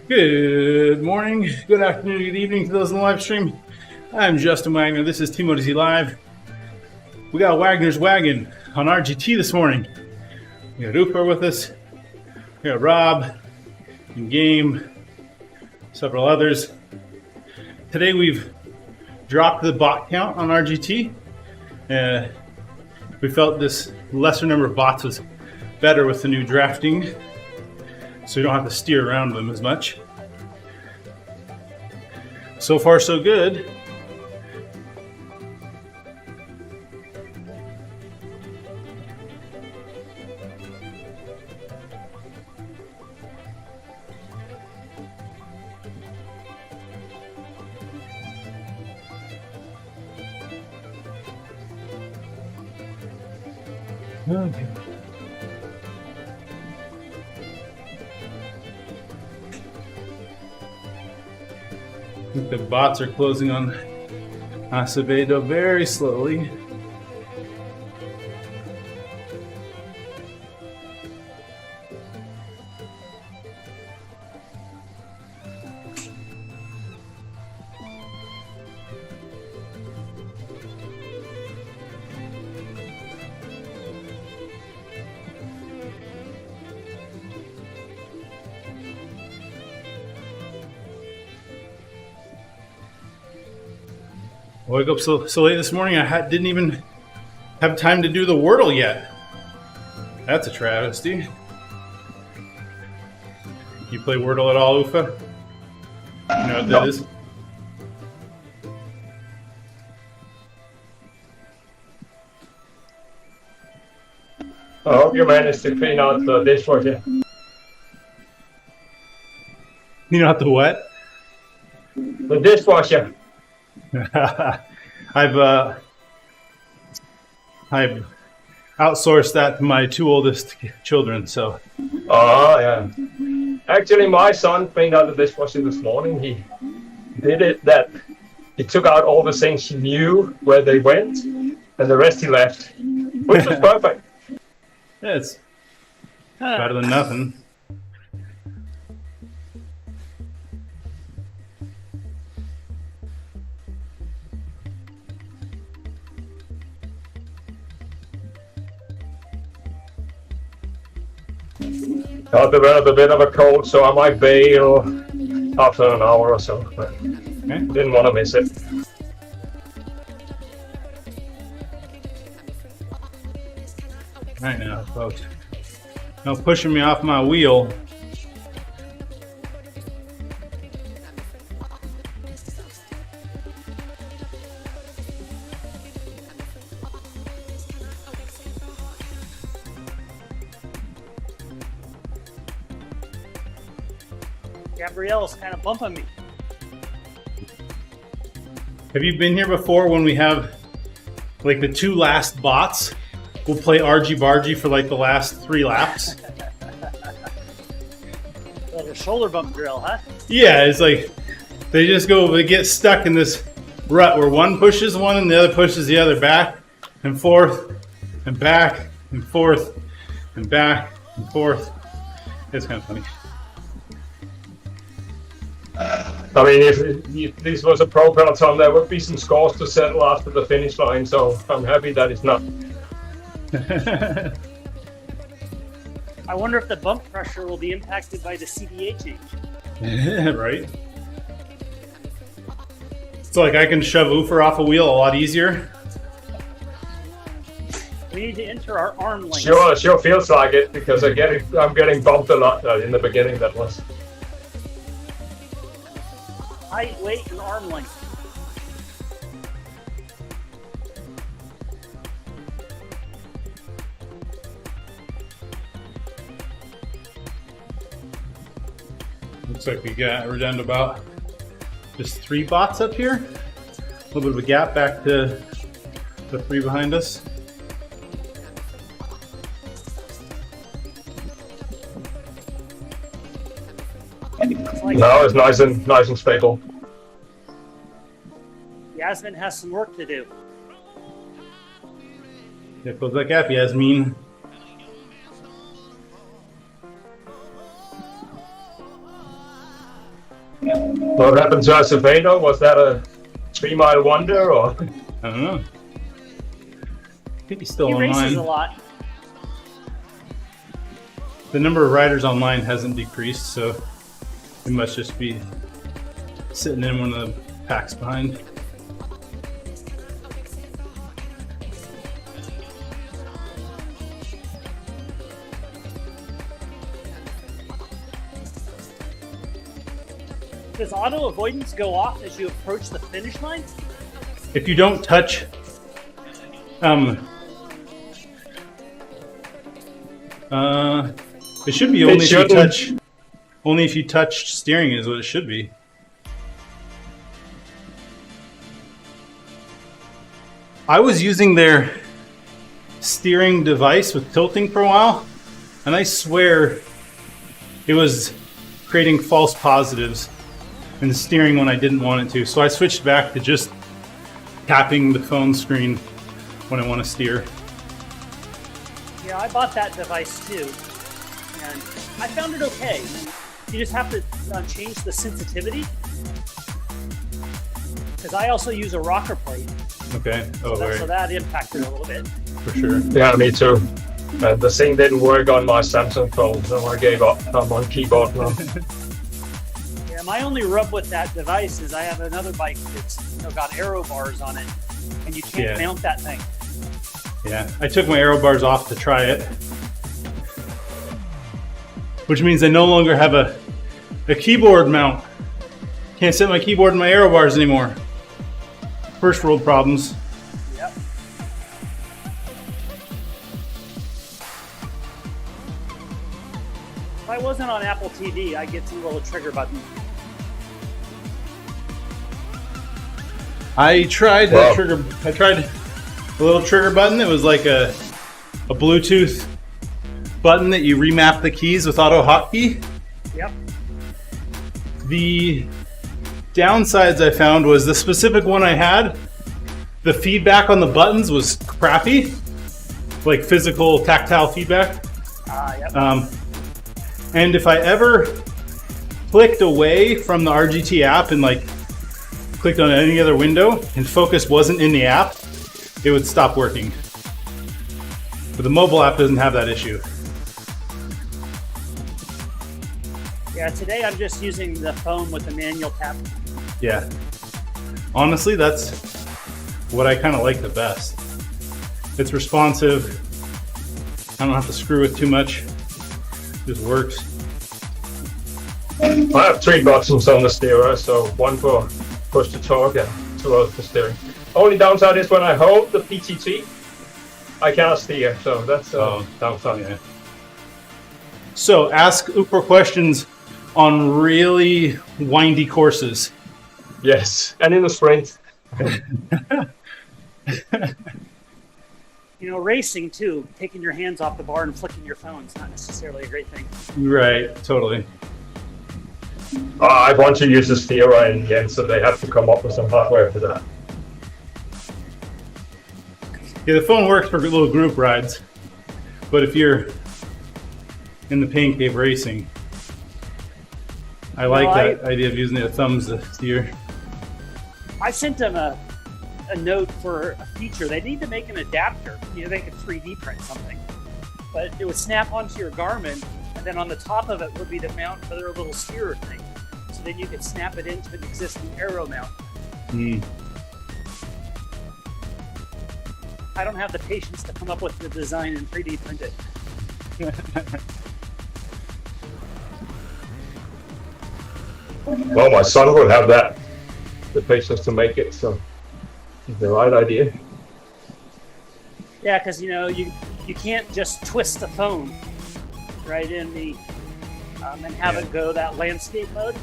Good morning, good afternoon, good evening to those in the live stream. I'm Justin Wagner. This is TeamODZ Live. We got Wagner's Wagon on RGT this morning. We got Ufer with us. We got Rob, and Game, several others. Today we've dropped the bot count on RGT. We felt this lesser number of bots was better with the new drafting, so you don't have to steer around them as much. So far, so good. Okay. I think the bots are closing on Acevedo very slowly. I woke up so late this morning, I didn't even have time to do the Wordle yet. That's a travesty. You play Wordle at all, Ufa? You know what that is? I hope you managed to clean out the dishwasher. You know what the what? The dishwasher. I've outsourced that to my two oldest children, so. Oh, yeah. Actually, my son cleaned out the dishwasher this morning. He did it that he took out all the things he knew where they went, and the rest he left, which was perfect. Yeah, it's better than nothing. Got developed a bit of a cold, so I might bail after an hour or so. But Okay. didn't want to miss it. Right now, folks. No pushing me off my wheel. Gabrielle's kind of bumping me. Have you been here before when we have like the two last bots? We'll play RG Bargy for like the last 3 laps. Like a shoulder bump drill, huh? Yeah, it's like they get stuck in this rut where one pushes one and the other pushes the other back and forth and back and forth and back and forth. It's kind of funny. I mean, if this was a pro peloton, there would be some scores to settle after the finish line, so I'm happy that it's not. I wonder if the bump pressure will be impacted by the CDA change. Right? So like I can shove Ufer off a wheel a lot easier. We need to enter our arm length. Sure feels like it, because I'm getting bumped a lot in the beginning. That was. Height, weight, and arm length. Looks like we're down to about just 3 bots up here. A little bit of a gap back to the 3 behind us. No, it's nice and stable. Yasmin has some work to do. Yeah, close that gap, Yasmin. What happened to Acevedo? Was that a 3-mile wonder or? I don't know. I think he's still He races online. a lot. The number of riders online hasn't decreased, so he must just be sitting in one of the packs behind. Does auto avoidance go off as you approach the finish line? If you don't touch, it should be only if you touch. Only if you touch steering is what it should be. I was using their steering device with tilting for a while, and I swear it was creating false positives in the steering when I didn't want it to. So I switched back to just tapping the phone screen when I want to steer. Yeah, I bought that device too, and I found it okay. You just have to change the sensitivity, because I also use a rocker plate. Okay. Oh, So that impacted a little bit. for sure. Yeah, me too. The thing didn't work on my Samsung phone, so I gave up. I'm on keyboard now. Yeah, my only rub with that device is I have another bike that's got aero bars on it, and you can't mount that thing. Yeah, I took my aero bars off to try it, which means I no longer have a keyboard mount. Can't set my keyboard in my aero bars anymore. First world problems. Yep. If I wasn't on Apple TV, I'd get to the little trigger button. I tried that trigger. I tried a little trigger button. It was like a Bluetooth button that you remap the keys with auto hotkey. Yep. The downsides I found was the specific one I had, the feedback on the buttons was crappy, like physical tactile feedback. Yep. And if I ever clicked away from the RGT app and like clicked on any other window and focus wasn't in the app, it would stop working. But the mobile app doesn't have that issue. Yeah, today I'm just using the phone with the manual tap. Yeah. Honestly, that's what I kind of like the best. It's responsive. I don't have to screw with too much. It just works. I have 3 buttons on the steerer, so one for push to torque and 2 others for steering. Only downside is when I hold the PTT, I cannot steer, so that's downside. Yeah. So ask Uber questions on really windy courses. Yes, and in the sprint. Racing too, taking your hands off the bar and flicking your phone is not necessarily a great thing. Right, totally. I want to use the steerer in the end, so they have to come up with some hardware for that. Yeah, the phone works for little group rides, but if you're in the pain cave racing, I like that idea of using the thumbs to steer. I sent them a note for a feature. They need to make an adapter. They could 3D print something, but it would snap onto your Garmin, and then on the top of it would be the mount for their little steerer thing. So then you could snap it into an existing aero mount. I don't have the patience to come up with the design and 3D print it. Well, my son will have that, the patience to make it, so it's the right idea. Yeah, because you can't just twist the phone right in the and have it go that landscape mode.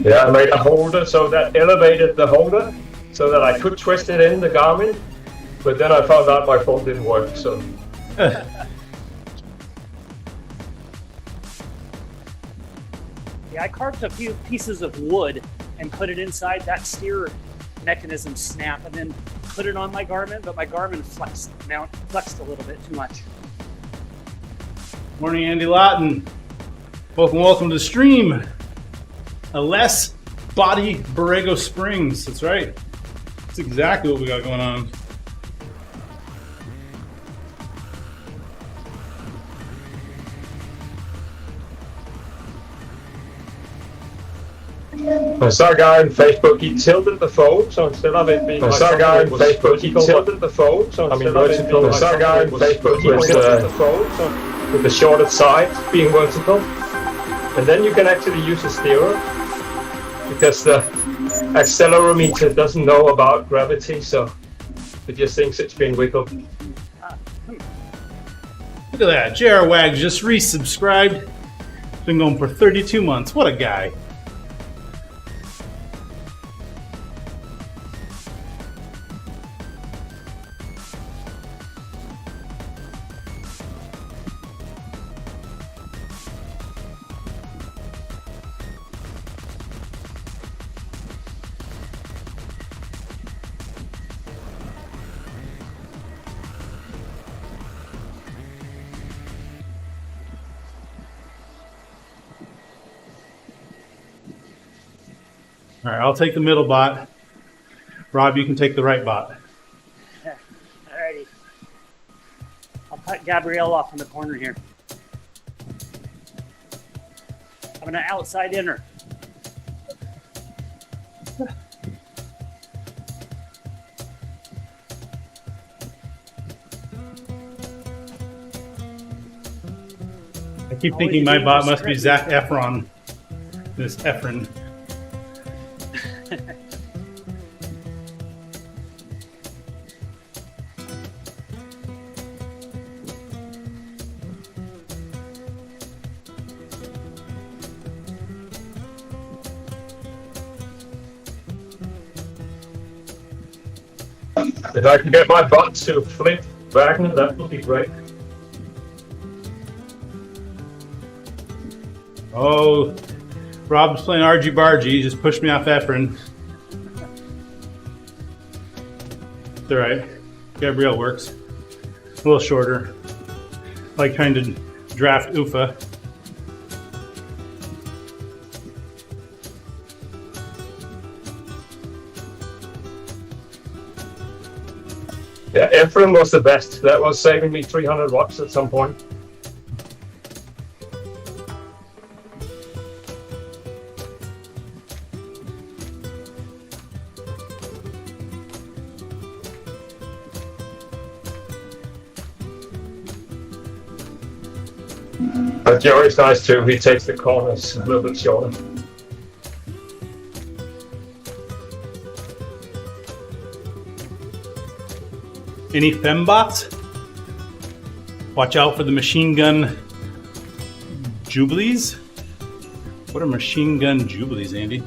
Yeah, I made a holder so that elevated the holder so that I could twist it in the Garmin, but then I found out my phone didn't work, so. Yeah, I carved a few pieces of wood and put it inside that steer mechanism snap, and then put it on my Garmin, but my Garmin flexed a little bit too much. Morning, Andy Lawton. Welcome to the stream. A less body Borrego Springs. That's right. That's exactly what we got going on. I saw a guy on Facebook, he tilted the phone, so instead of it being I saw a guy on Facebook, he tilted the phone, so instead of it being I saw a guy on Facebook, he tilted the phone, so with the shorted side being vertical. And then you can actually use a steerer, because the accelerometer doesn't know about gravity, so it just thinks it's being wiggled. Look at that. JR Wag just resubscribed. Been going for 32 months. What a guy. All right, I'll take the middle bot. Rob, you can take the right bot. Alrighty. I'll cut Gabrielle off in the corner here. I'm gonna outside in her. I keep thinking my bot must be Zach Efron. This Efron. If I can get my bot to flip Wagner, that would be great. Oh, Rob's playing RG Bargy. He just pushed me off Efren. It's all right. Gabrielle works. A little shorter. Like trying to draft Ufa. Yeah, Efren was the best. That was saving me 300 watts at some point. But Joey's nice too. He takes the corners a little bit shorter. Any fembots? Watch out for the machine gun jubilees. What are machine gun jubilees, Andy?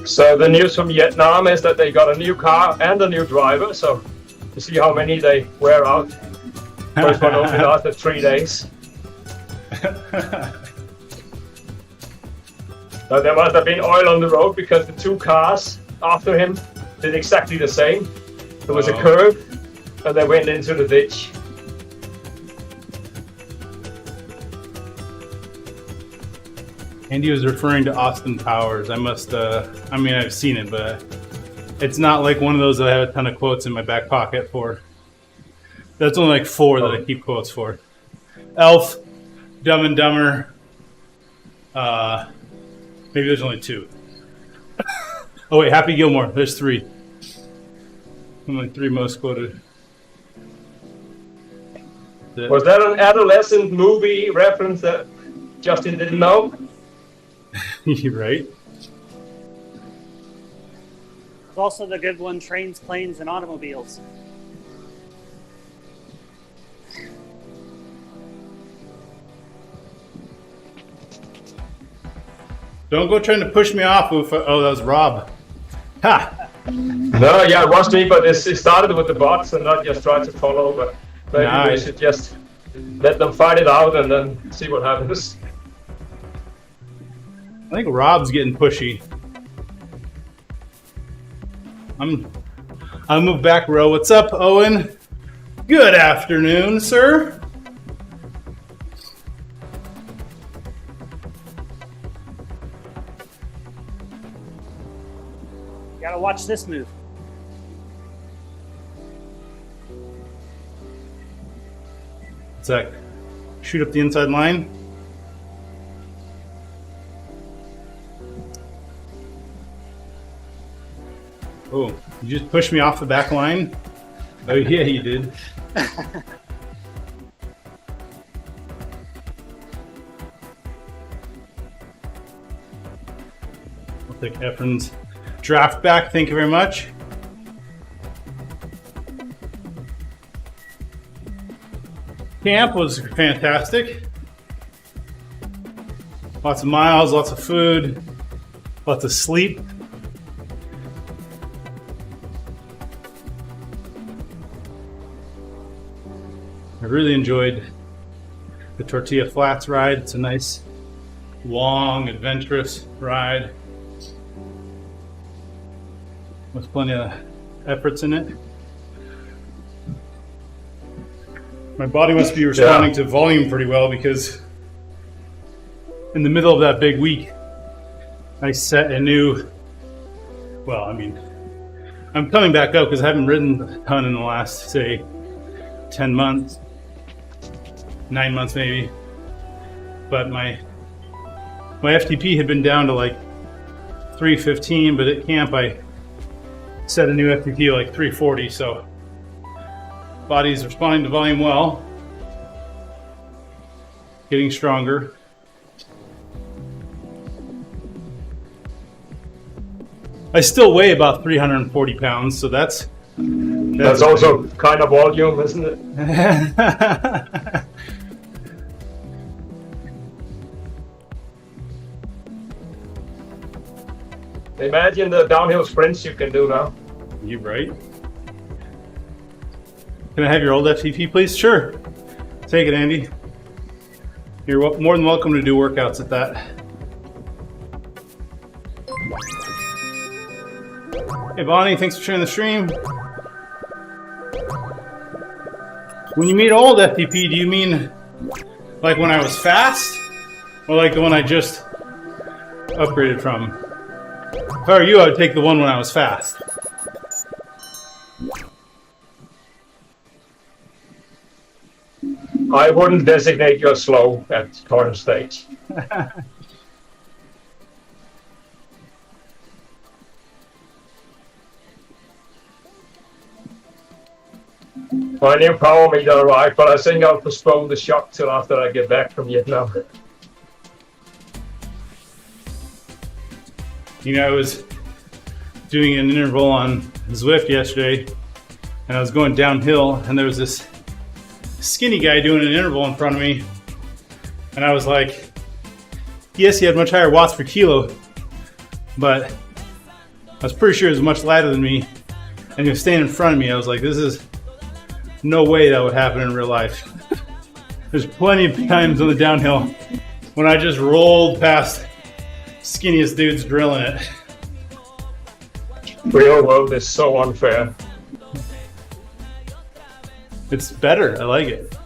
So the news from Vietnam is that they got a new car and a new driver. So to see how many they wear out. First one only lasted 3 days. So there must have been oil on the road because the two cars after him did exactly the same. There was a curve and they went into the ditch. Andy was referring to Austin Powers. I must, I mean, I've seen it, but it's not like one of those that I have a ton of quotes in my back pocket for. That's only like 4 that I keep quotes for. Elf, Dumb and Dumber, maybe there's only 2. Oh wait, Happy Gilmore. There's 3. Only 3 most quoted. Was that an adolescent movie reference that Justin didn't know? Right. There's also the good one, Trains, Planes, and Automobiles. Don't go trying to push me off. Oh, that was Rob. Ha! No, yeah, it was me, but it started with the bots and not just try to follow. But maybe we should just let them fight it out and then see what happens. I think Rob's getting pushy. I'll move back row. What's up, Owen? Good afternoon, sir. Gotta watch this move. What's that? Shoot up the inside line. Oh, you just pushed me off the back line? Oh, yeah, you did. I'll take Efren's draft back. Thank you very much. Camp was fantastic. Lots of miles, lots of food, lots of sleep. I really enjoyed the Tortilla Flats ride. It's a nice, long, adventurous ride with plenty of efforts in it. My body must be responding to volume pretty well, because in the middle of that big week, I set a new, well, I mean, I'm coming back up because I haven't ridden a ton in the last, say, 10 months, 9 months maybe. But my FTP had been down to like 315, but at camp I set a new FTP like 340, so body's responding to volume well, getting stronger. I still weigh about 340 pounds, so that's also kind of volume, isn't it? Imagine the downhill sprints you can do now. You right? Can I have your old FTP, please? Sure. Take it, Andy. You're more than welcome to do workouts at that. Hey, Bonnie, thanks for sharing the stream. When you mean old FTP, do you mean like when I was fast? Or like the one I just upgraded from? If I were you, I would take the one when I was fast. I wouldn't designate you slow at current stage. My new power meter arrived, but I think I'll postpone the shock till after I get back from Vietnam. You know, I was doing an interval on Zwift yesterday, and I was going downhill, and there was this skinny guy doing an interval in front of me, and I was like, yes, he had much higher watts per kilo, but I was pretty sure he was much lighter than me, and he was standing in front of me. I was like, this is no way that would happen in real life. There's plenty of times on the downhill when I just rolled past skinniest dudes drilling it. Real world is so unfair. It's better. I like it.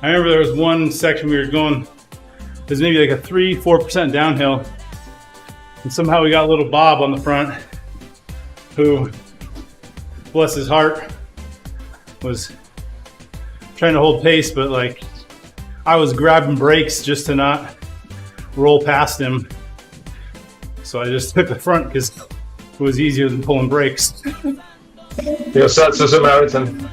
I remember there was one section we were going, it was maybe like a 3-4% downhill, and somehow we got little Bob on the front, who, bless his heart, was trying to hold pace, but like I was grabbing brakes just to not roll past him. So I just took the front because it was easier than pulling brakes. You're such a Samaritan.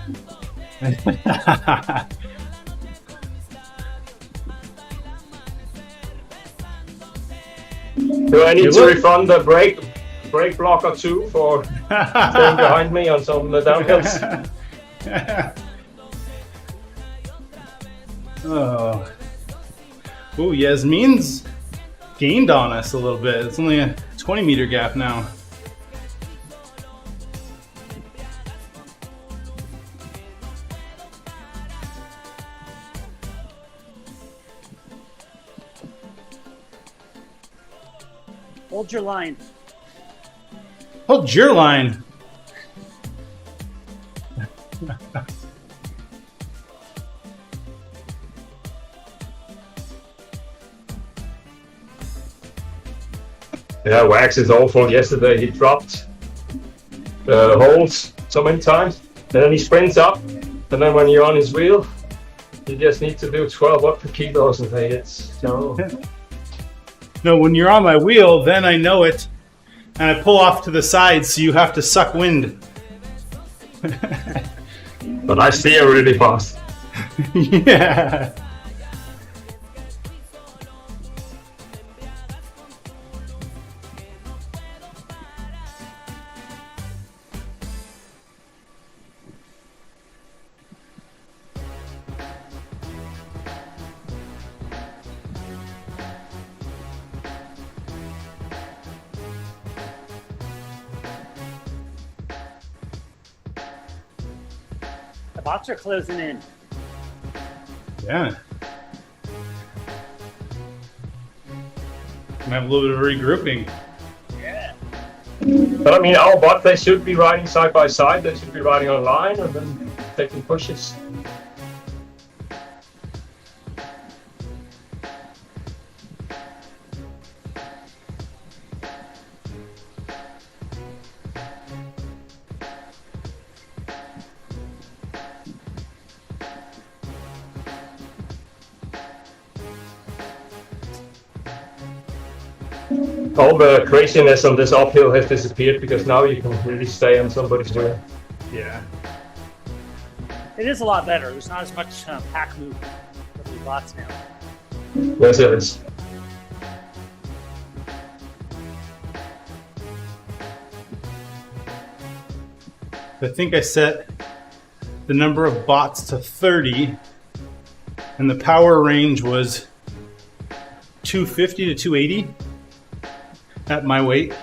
Do I need to refund the brake block or two for staying behind me on some of the downhills? Oh, Yasmin's gained on us a little bit. It's only a 20-meter gap now. Hold your line. Hold your line. Yeah, Wax is awful. Yesterday he dropped holds so many times, and then he sprints up, and then when you're on his wheel, you just need to do 12 up per kilos, and it's no. No, when you're on my wheel, then I know it, and I pull off to the side, so you have to suck wind. But I steer really fast. Yeah. The bots are closing in. Yeah. Gonna have a little bit of regrouping. Yeah. But I mean, our bot, they should be riding side by side. They should be riding on line and then taking pushes. All the craziness on this uphill has disappeared because now you can really stay on somebody's wheel. Yeah. It is a lot better. There's not as much pack movement for the bots now. Yes, it is. I think I set the number of bots to 30, and the power range was 250 to 280 at my weight.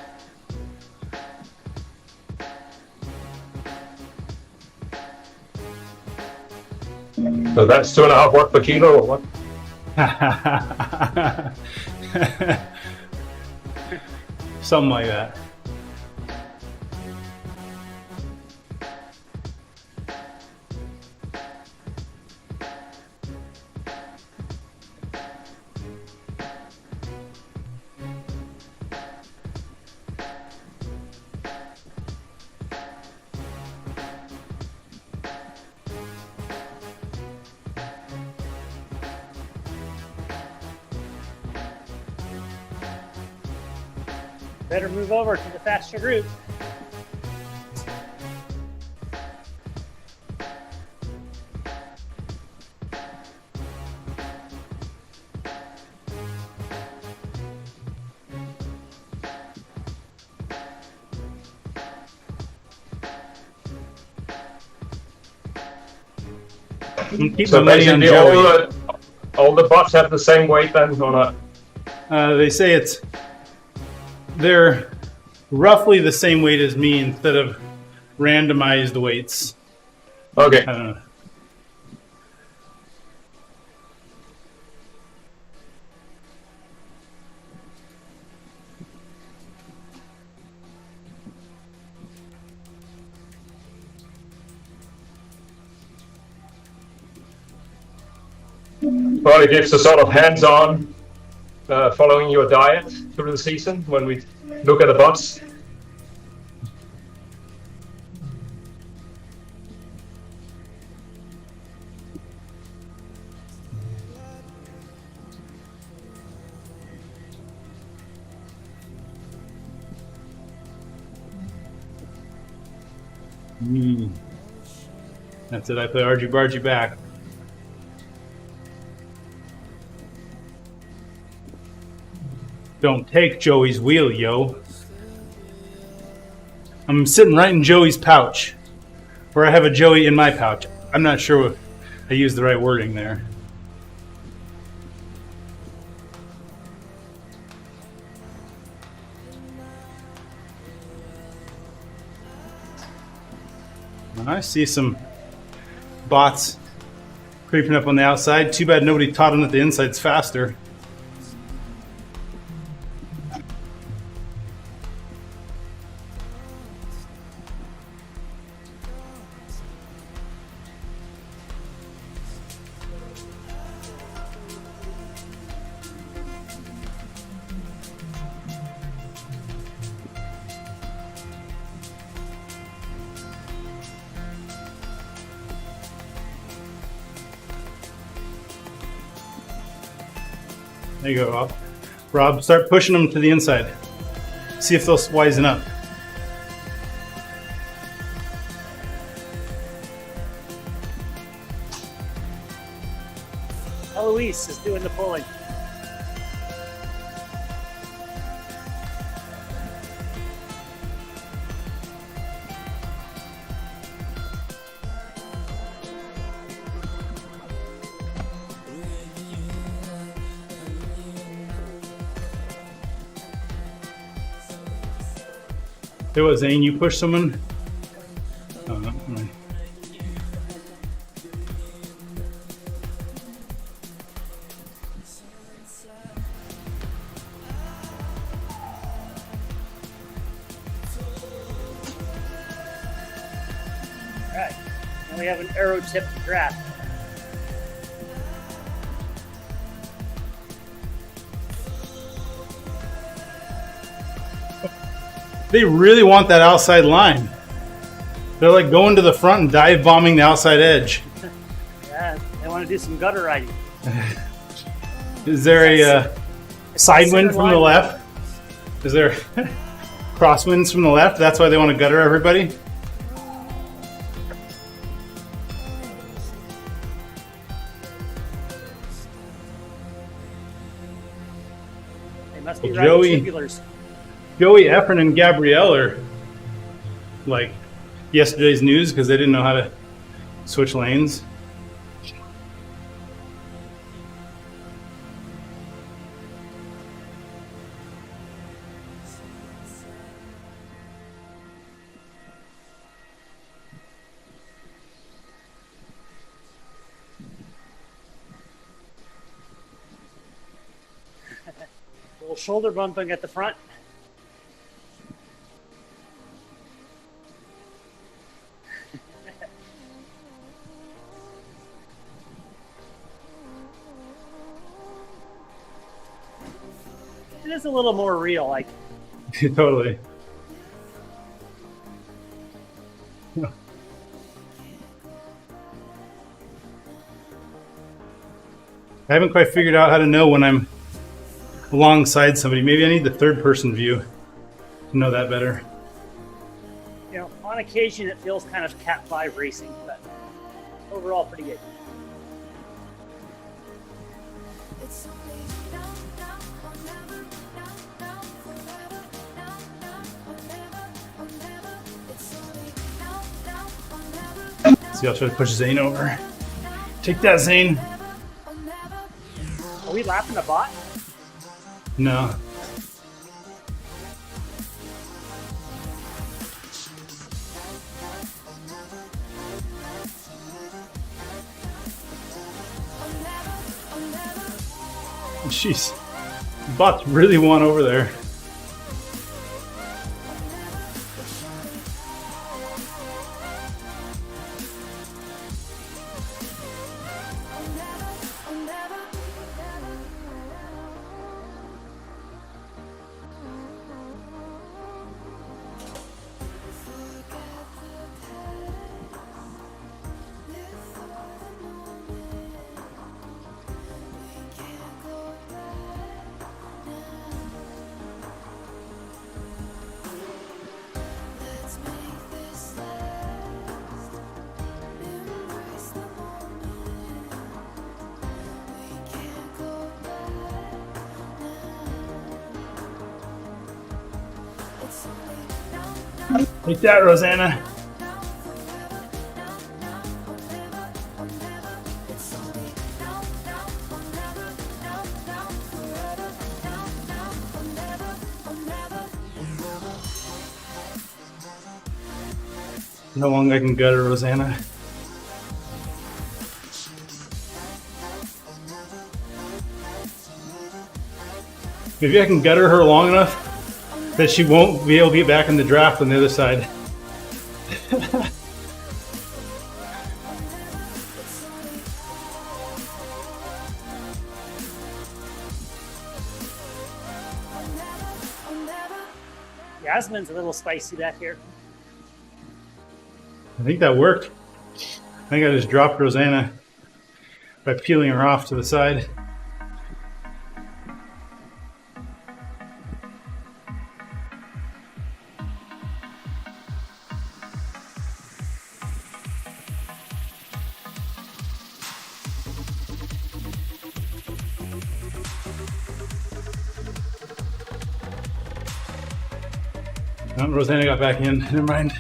So that's 2.5 watt per kilo or what? Something like that. Better move over to the faster group. Keep So my money on basically Joey. all the bots have the same weight then or not? They say they're roughly the same weight as me instead of randomized weights. Okay. I don't know. Well, it gives a sort of hands-on following your diet through the season when we look at the bots. That's it. I play argy bargy back. Don't take Joey's wheel, yo. I'm sitting right in Joey's pouch. Or I have a Joey in my pouch. I'm not sure if I used the right wording there. I see some bots creeping up on the outside. Too bad nobody taught them that the inside's faster. There you go, Rob. Rob, start pushing them to the inside. See if they'll wisen up. Eloise is doing the pulling. There was Zane, you push someone? Oh, no. Right. Alright, now we have an arrow tipped draft. They really want that outside line. They're like going to the front and dive bombing the outside edge. Yeah, they want to do some gutter riding. Is there a side wind from the left? Is there crosswinds from the left? That's why they want to gutter everybody? They must be Well, riding tubulars. Joey, Efren, and Gabrielle are like yesterday's news because they didn't know how to switch lanes. A little shoulder bumping at the front. It is a little more real, like Totally. I haven't quite figured out how to know when I'm alongside somebody. Maybe I need the third person view to know that better. you know, on occasion it feels kind of Cat 5 racing, but overall pretty good. See, I'll try to push Zane over. Take that, Zane. Are we lapping a bot? No. Jeez. Bots really want over there. Take that, Rosanna. How long I can gutter Rosanna? Maybe I can gutter her long enough that she won't be able to get back in the draft on the other side. Yasmin's a little spicy back here. I think that worked. I think I just dropped Rosanna by peeling her off to the side. Oh, Rosanna got back in. Never mind.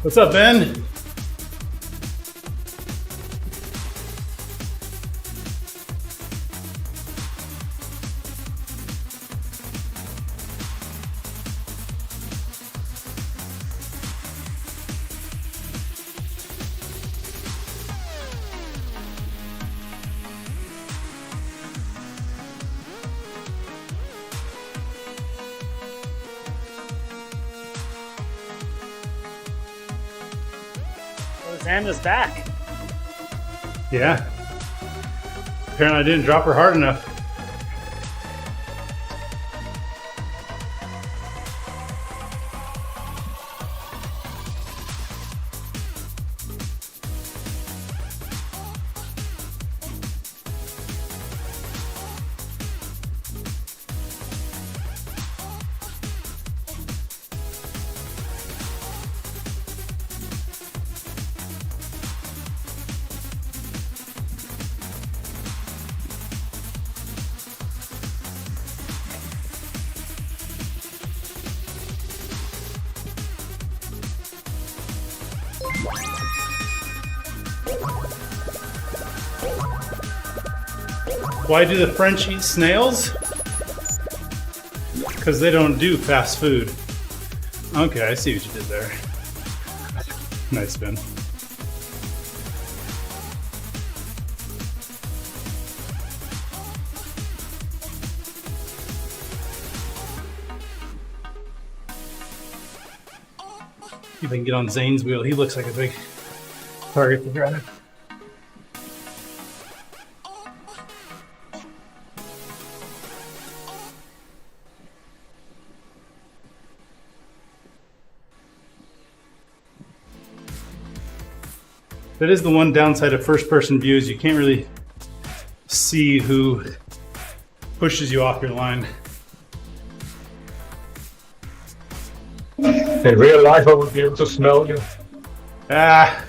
What's up, Ben? Rosanna's back. Yeah. Apparently I didn't drop her hard enough. Why do the French eat snails? Because they don't do fast food. Okay, I see what you did there. Nice, Ben. See if I can get on Zane's wheel. He looks like a big target to drive. That is the one downside of first-person views. You can't really see who pushes you off your line. In real life, I would be able to smell you. Ah.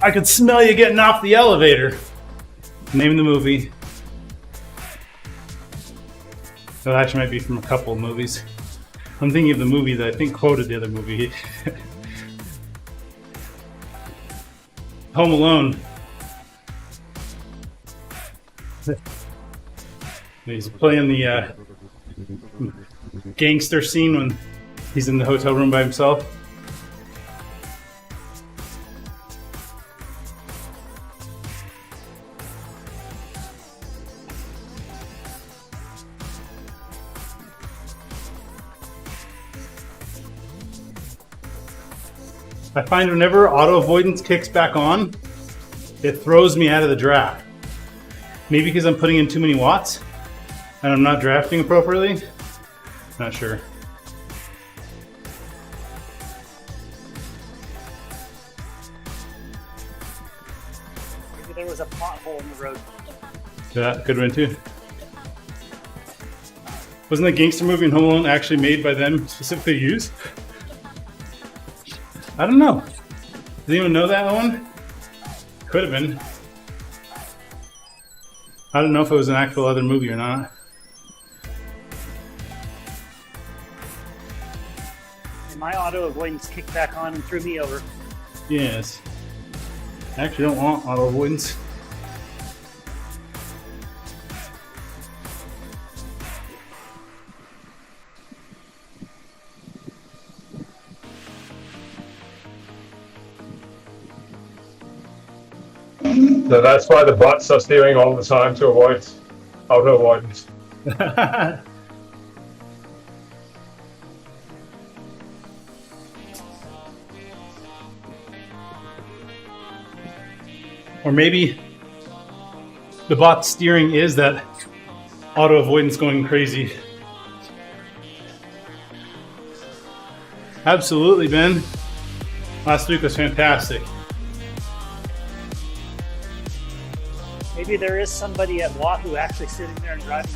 I could smell you getting off the elevator. Name of the movie. That actually might be from a couple of movies. I'm thinking of the movie that I think quoted the other movie. Home Alone. He's playing the gangster scene when he's in the hotel room by himself. I find whenever auto avoidance kicks back on, it throws me out of the draft. Maybe because I'm putting in too many watts and I'm not drafting appropriately. Not sure. Maybe there was a pothole in the road. Yeah, good one too. Wasn't the gangster movie in Home Alone actually made by them specifically used? I don't know. Does anyone know that one? Could have been. I don't know if it was an actual other movie or not. And my auto avoidance kicked back on and threw me over. Yes. I actually don't want auto avoidance. So that's why the bots are steering all the time to avoid auto avoidance. Or maybe the bot steering is that auto avoidance going crazy. Absolutely, Ben. Last week was fantastic. Maybe there is somebody at Wahoo actually sitting there and driving.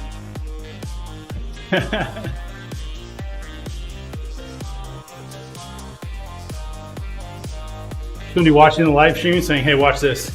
Somebody watching the live stream saying, hey, watch this.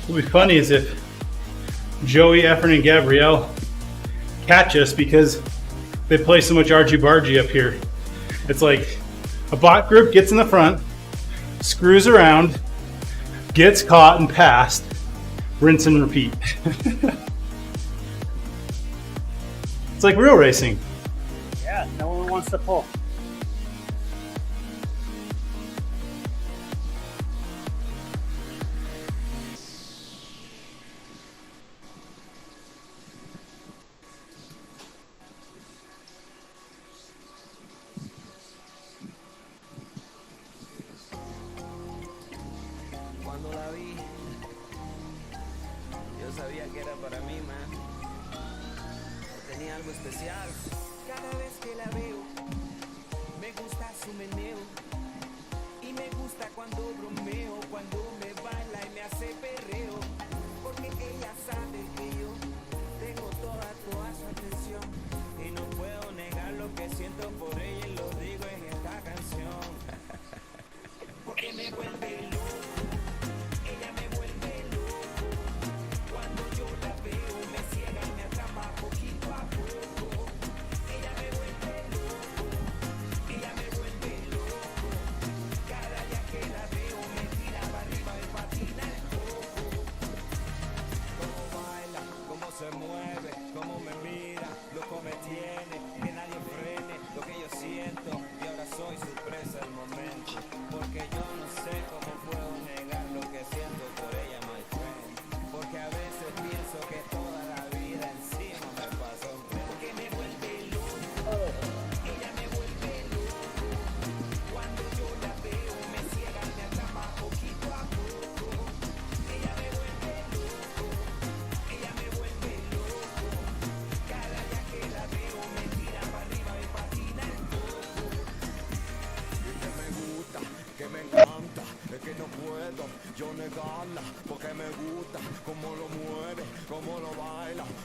What would be funny is if Joey, Efren, and Gabrielle catch us because they play so much argy-bargy up here. It's like a bot group gets in the front, screws around, gets caught and passed, rinse and repeat. It's like real racing. Yeah, no one wants to pull.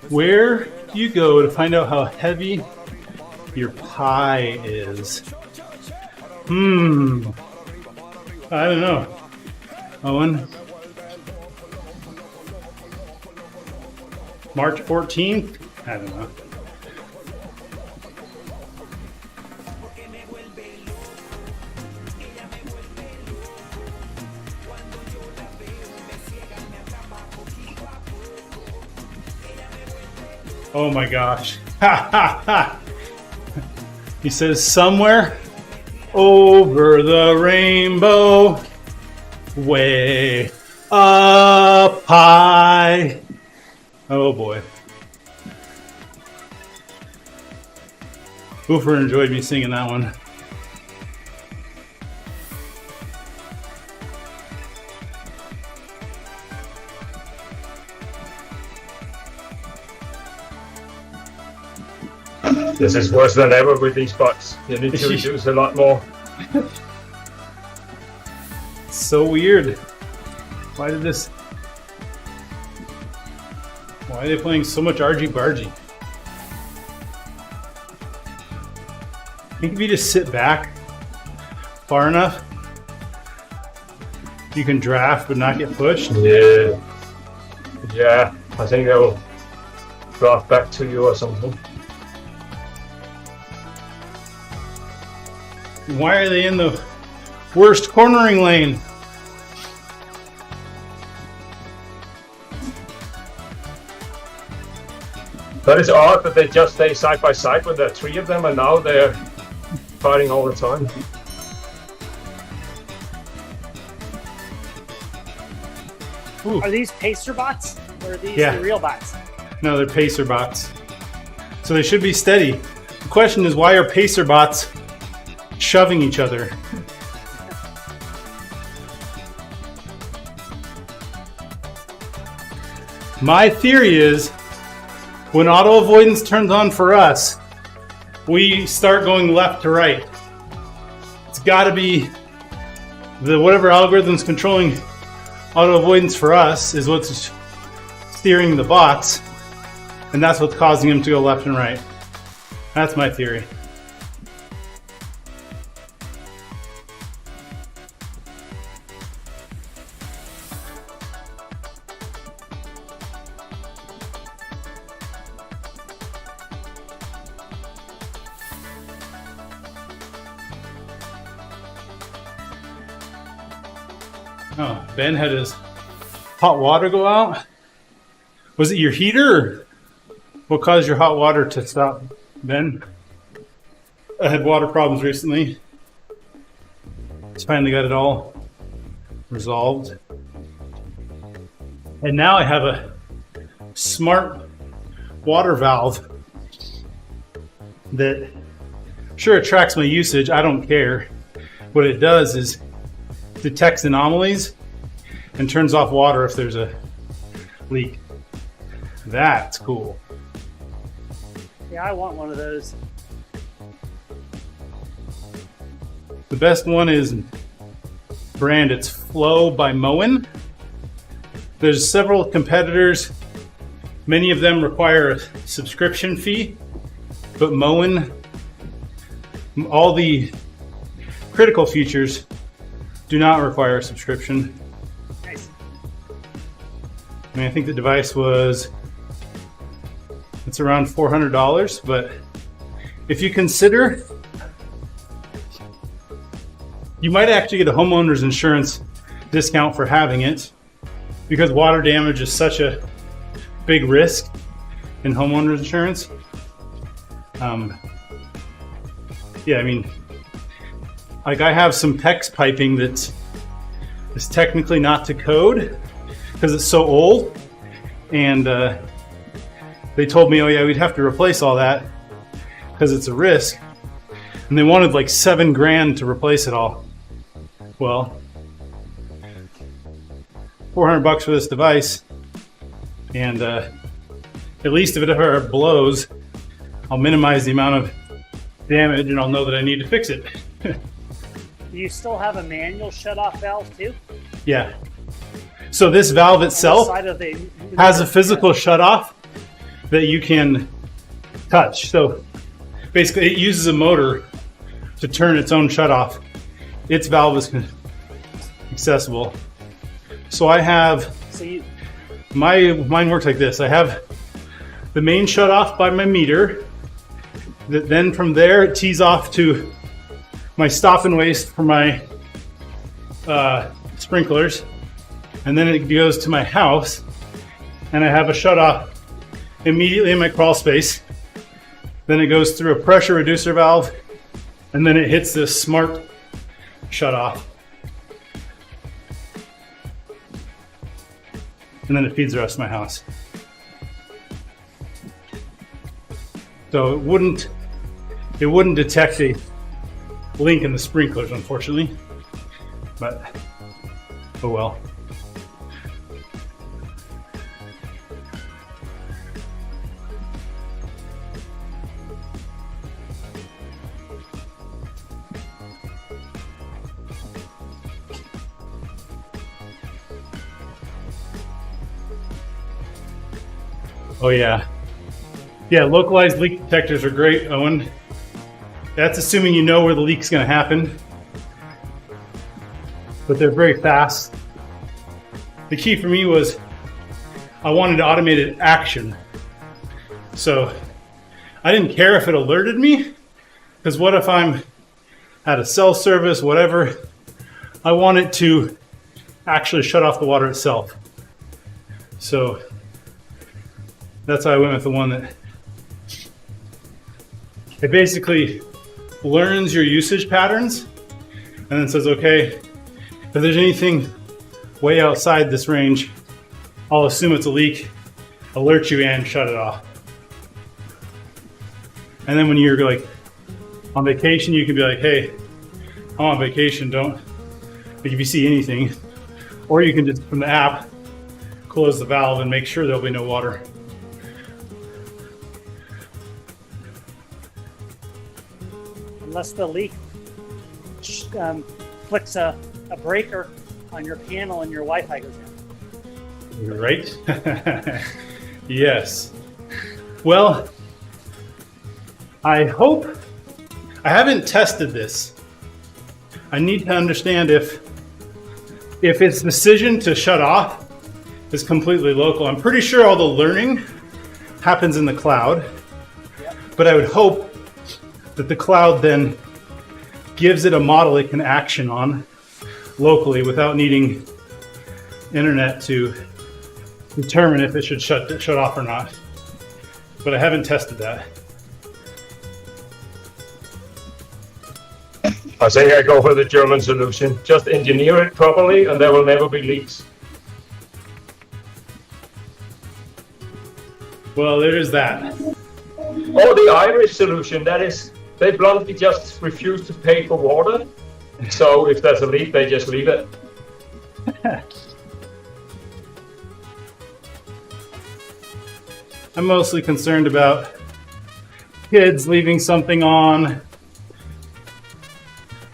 Where do you go to find out how heavy your pie is? I don't know. Owen? March 14th? I don't know. Oh my gosh. He says somewhere over the rainbow, way up high. Oh boy. Oofer enjoyed me singing that one. This is worse than ever with these bots. You need to reduce a lot more. So weird. Why are they playing so much argy-bargy? I think if you just sit back far enough, you can draft but not get pushed. Yeah. Yeah, I think they'll draft back to you or something. Why are they in the worst cornering lane? That is odd that they just stay side by side with the three of them, and now they're fighting all the time. Ooh. Are these pacer bots or are these Yeah. the real bots? No, they're pacer bots. So they should be steady. The question is, why are pacer bots shoving each other? My theory is, when auto avoidance turns on for us, we start going left to right. It's got to be whatever algorithm's controlling auto avoidance for us is what's steering the bots, and that's what's causing them to go left and right. That's my theory. Oh, Ben had his hot water go out. Was it your heater? Or what caused your hot water to stop, Ben? I had water problems recently. Just finally got it all resolved. And now I have a smart water valve that sure it tracks my usage. I don't care. What it does is detects anomalies and turns off water if there's a leak. That's cool. Yeah, I want one of those. The best one is brand, it's Flow by Moen. There's several competitors. Many of them require a subscription fee, but Moen, all the critical features do not require a subscription. Nice. I mean, I think the device it's around $400, but if you consider, you might actually get a homeowner's insurance discount for having it, because water damage is such a big risk in homeowner's insurance. Yeah, I mean, like I have some PEX piping that is technically not to code because it's so old, and they told me, oh yeah, we'd have to replace all that because it's a risk, and they wanted like $7,000 to replace it all. Well, $400 for this device, and at least if it ever blows, I'll minimize the amount of damage and I'll know that I need to fix it. Do you still have a manual shut-off valve too? Yeah. So this valve itself has a physical shutoff that you can touch. So basically it uses a motor to turn its own shutoff. Its valve is accessible. So I have, mine works like this. I have the main shutoff by my meter. Then from there it tees off to my stop and waste for my sprinklers, and then it goes to my house, and I have a shutoff immediately in my crawl space. Then it goes through a pressure reducer valve, and then it hits this smart shutoff, and then it feeds the rest of my house. So it wouldn't it wouldn't detect a leak in the sprinklers, unfortunately. But oh well. Oh yeah. Yeah, localized leak detectors are great, Owen. That's assuming you know where the leak's gonna happen. But they're very fast. The key for me was I wanted automated action. So I didn't care if it alerted me, because what if I'm at a cell service, whatever, I want it to actually shut off the water itself. So that's how I went with the one that it basically learns your usage patterns and then says, okay, if there's anything way outside this range, I'll assume it's a leak, alert you and shut it off. And then when you're like on vacation, you can be like, hey, I'm on vacation, don't, like if you see anything, or you can just from the app, close the valve and make sure there'll be no water. Unless the leak flicks a breaker on your panel and your Wi-Fi goes down. You're right. Yes. Well, I hope, I haven't tested this. I need to understand if its decision to shut off is completely local. I'm pretty sure all the learning happens in the cloud, Yep. but I would hope that the cloud then gives it a model it can action on locally without needing internet to determine if it should shut off or not. But I haven't tested that. I think I go for the German solution. Just engineer it properly and there will never be leaks. Well, there is that. Or the Irish solution, that is, they bluntly just refuse to pay for water. So if there's a leak, they just leave it. I'm mostly concerned about kids leaving something on,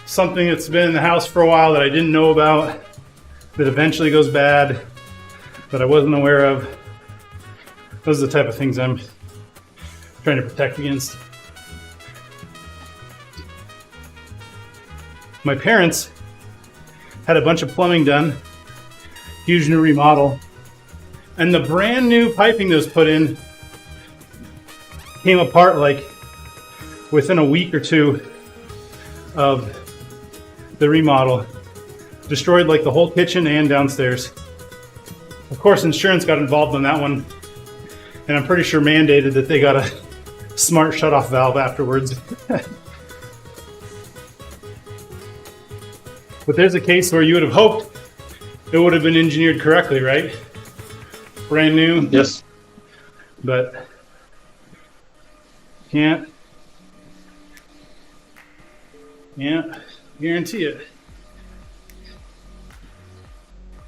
something that's been in the house for a while that I didn't know about, that eventually goes bad, that I wasn't aware of. Those are the type of things I'm trying to protect against. My parents had a bunch of plumbing done, huge new remodel, and the brand new piping that was put in came apart like within a week or two of the remodel. Destroyed like the whole kitchen and downstairs. Of course, insurance got involved on that one, and I'm pretty sure mandated that they got a smart shut-off valve afterwards. But there's a case where you would have hoped it would have been engineered correctly, right? Brand new. Yes. But can't guarantee it.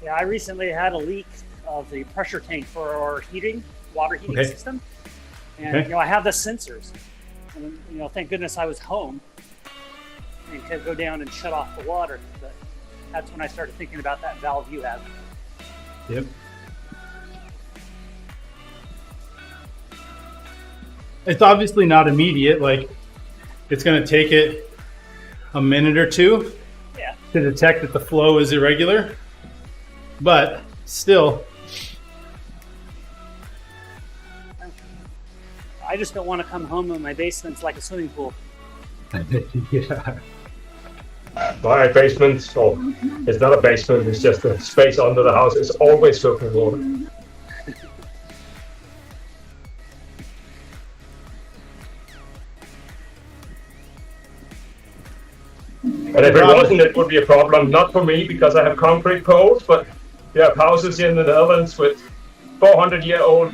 Yeah, I recently had a leak of the pressure tank for our water heating Okay. system. And Okay. I have the sensors. And thank goodness I was home and could go down and shut off the water. But that's when I started thinking about that valve you have. Yep. It's obviously not immediate, like it's going to take it a minute or two Yeah. to detect that the flow is irregular, but still. I just don't want to come home and my basement's like a swimming pool. Yeah. My basement, so it's not a basement, it's just a space under the house. It's always soaking water. And if it wasn't, it would be a problem, not for me because I have concrete poles, but you have houses in the Netherlands with 400-year-old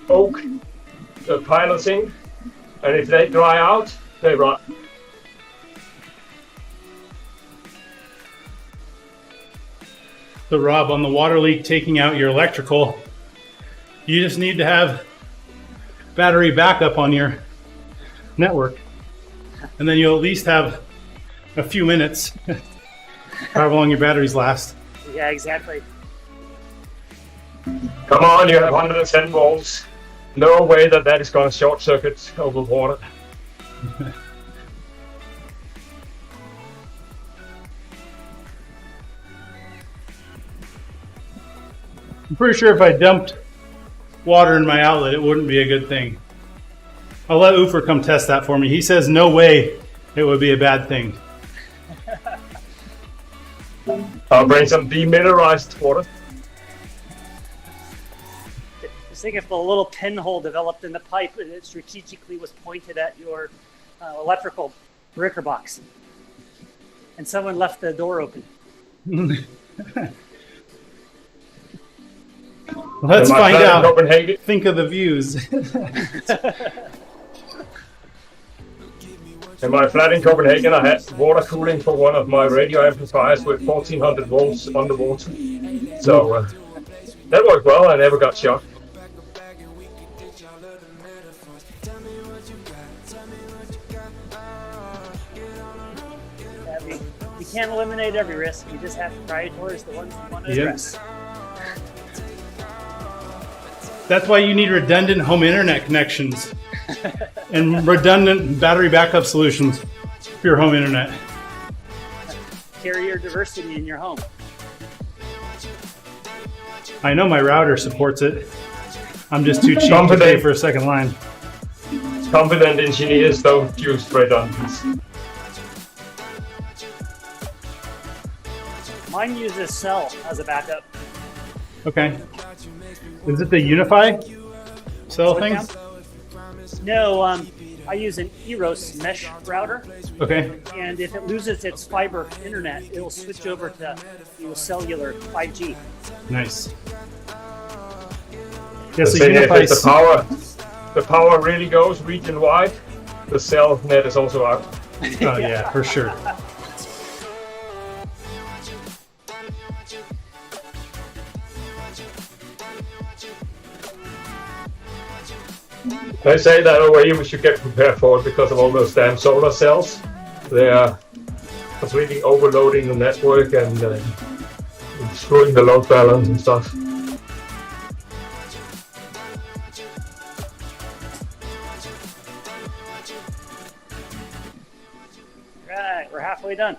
oak piloting, and if they dry out, they rot. So Rob, on the water leak taking out your electrical, you just need to have battery backup on your network. And then you'll at least have a few minutes, however long your batteries last. Yeah, exactly. Come on, you have 110 volts. No way that is going to short circuit over water. I'm pretty sure if I dumped water in my outlet, it wouldn't be a good thing. I'll let Ufer come test that for me. He says no way it would be a bad thing. I'll bring some demineralized water. Just think if a little pinhole developed in the pipe and it strategically was pointed at your electrical breaker box, and someone left the door open. Let's find out. Copenhagen. Think of the views. In my flat in Copenhagen, I had water cooling for one of my radio amplifiers with 1400 volts underwater. So that worked well. I never got shocked. Yeah, we can't eliminate every risk. You just have to prioritize the ones you want to address. That's why you need redundant home internet connections and redundant battery backup solutions for your home internet. Carrier diversity in your home. I know my router supports it. I'm just too cheap to pay for a second line. Competent engineers don't use redundancy. Mine uses cell as a backup. Okay. Is it the Unify cell thing? No, I use an Eros mesh router. Okay. And if it loses its fiber internet, it'll switch over to cellular 5G. Nice. Yeah, so if the power really goes region wide, the cell net is also out. Oh yeah, for sure. I say that away, we should get prepared for it because of all those damn solar cells. They are completely overloading the network and screwing the load balance and stuff. Right, we're halfway done.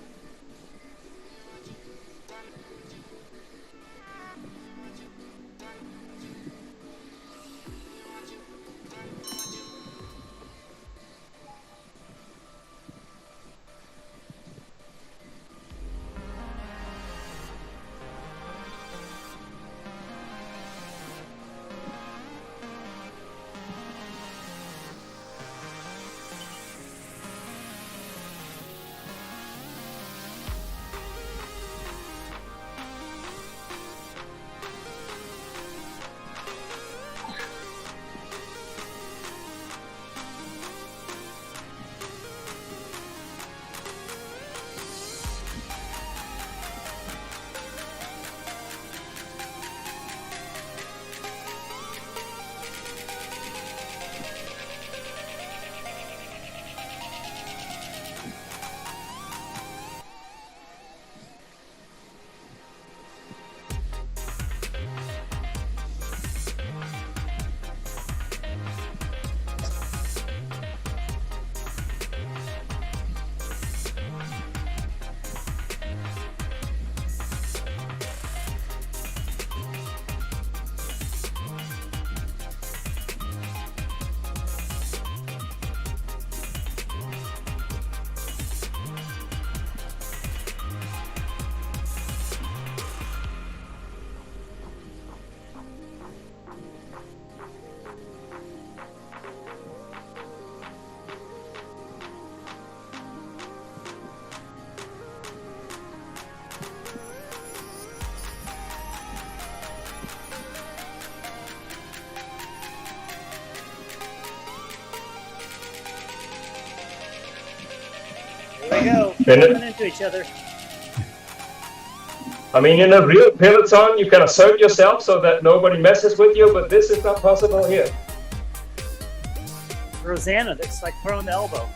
you go. And Bumping into each other. I mean, in a real peloton, you can assert yourself so that nobody messes with you, but this is not possible here. Rosanna, that's like throwing the elbow.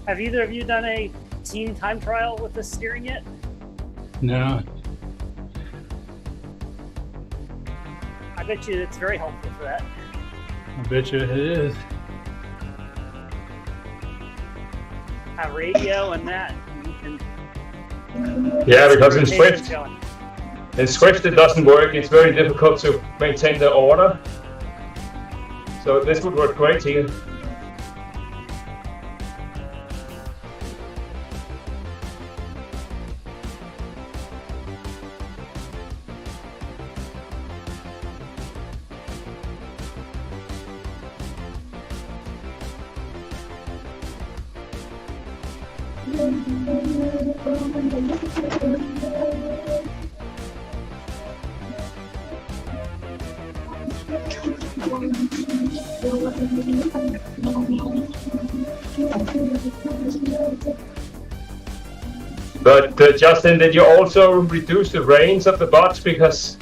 Have either of you done a team time trial with the steering yet? No. I bet you it's very helpful for that. I bet you it is. Have radio and that. And you can Yeah, because in rotations Swift, going. it doesn't work. It's very difficult to maintain the order. So this would work great here. But Justin, did you also reduce the range of the bots, because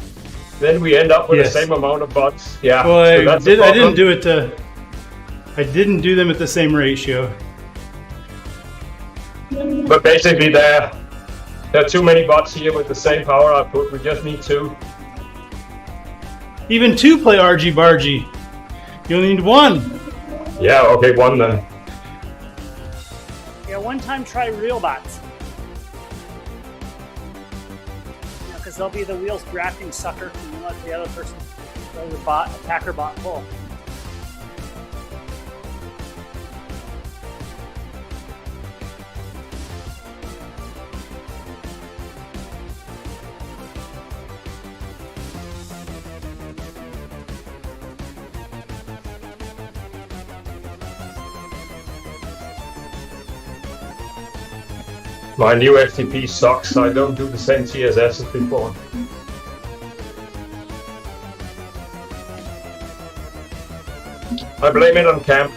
then we end up with Yes. the same amount of bots? Yeah. Well, so I that's a didn't problem. I didn't do them at the same ratio. But basically, there are too many bots here with the same power output. We just need two. Even two play RG Bargy. You only need one. Yeah. Okay. One then. Yeah, one time try real bots. Because they'll be the wheels drafting sucker, and you let the other person play the bot, attacker bot pull. My new FTP sucks. I don't do the same TSS as before. I blame it on camp.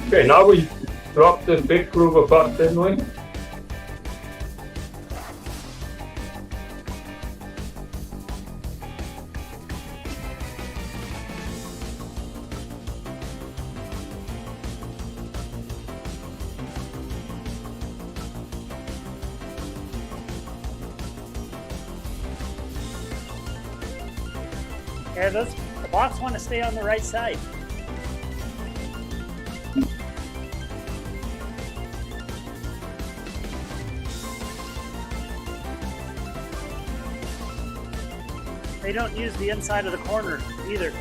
Okay, now we dropped the big group of bots, didn't we? Yeah, the bots want to stay on the right side. They don't use the inside of the corner either.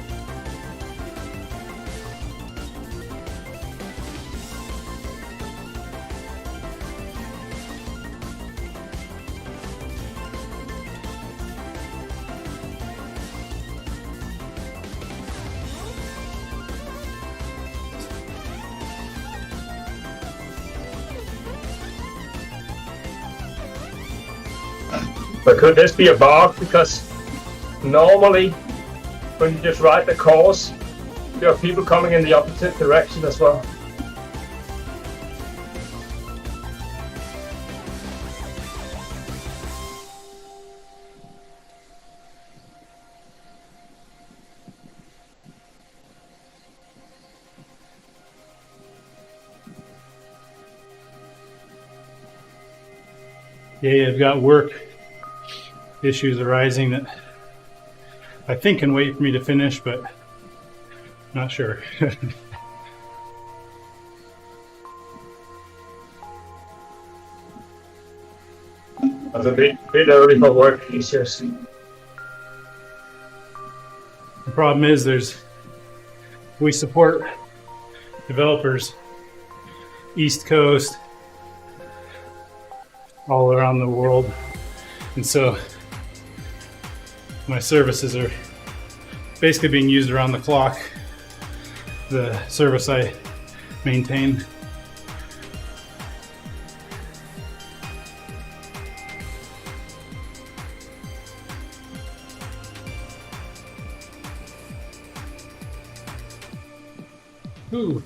But could this be a bug? Because normally when you just ride the course, there are people coming in the opposite direction as well. Yeah, I've got work issues arising that I think can wait for me to finish, but not sure. That's a bit early for work issues. The problem is we support developers East Coast, all around the world, and so my services are basically being used around the clock, the service I maintain. Ooh.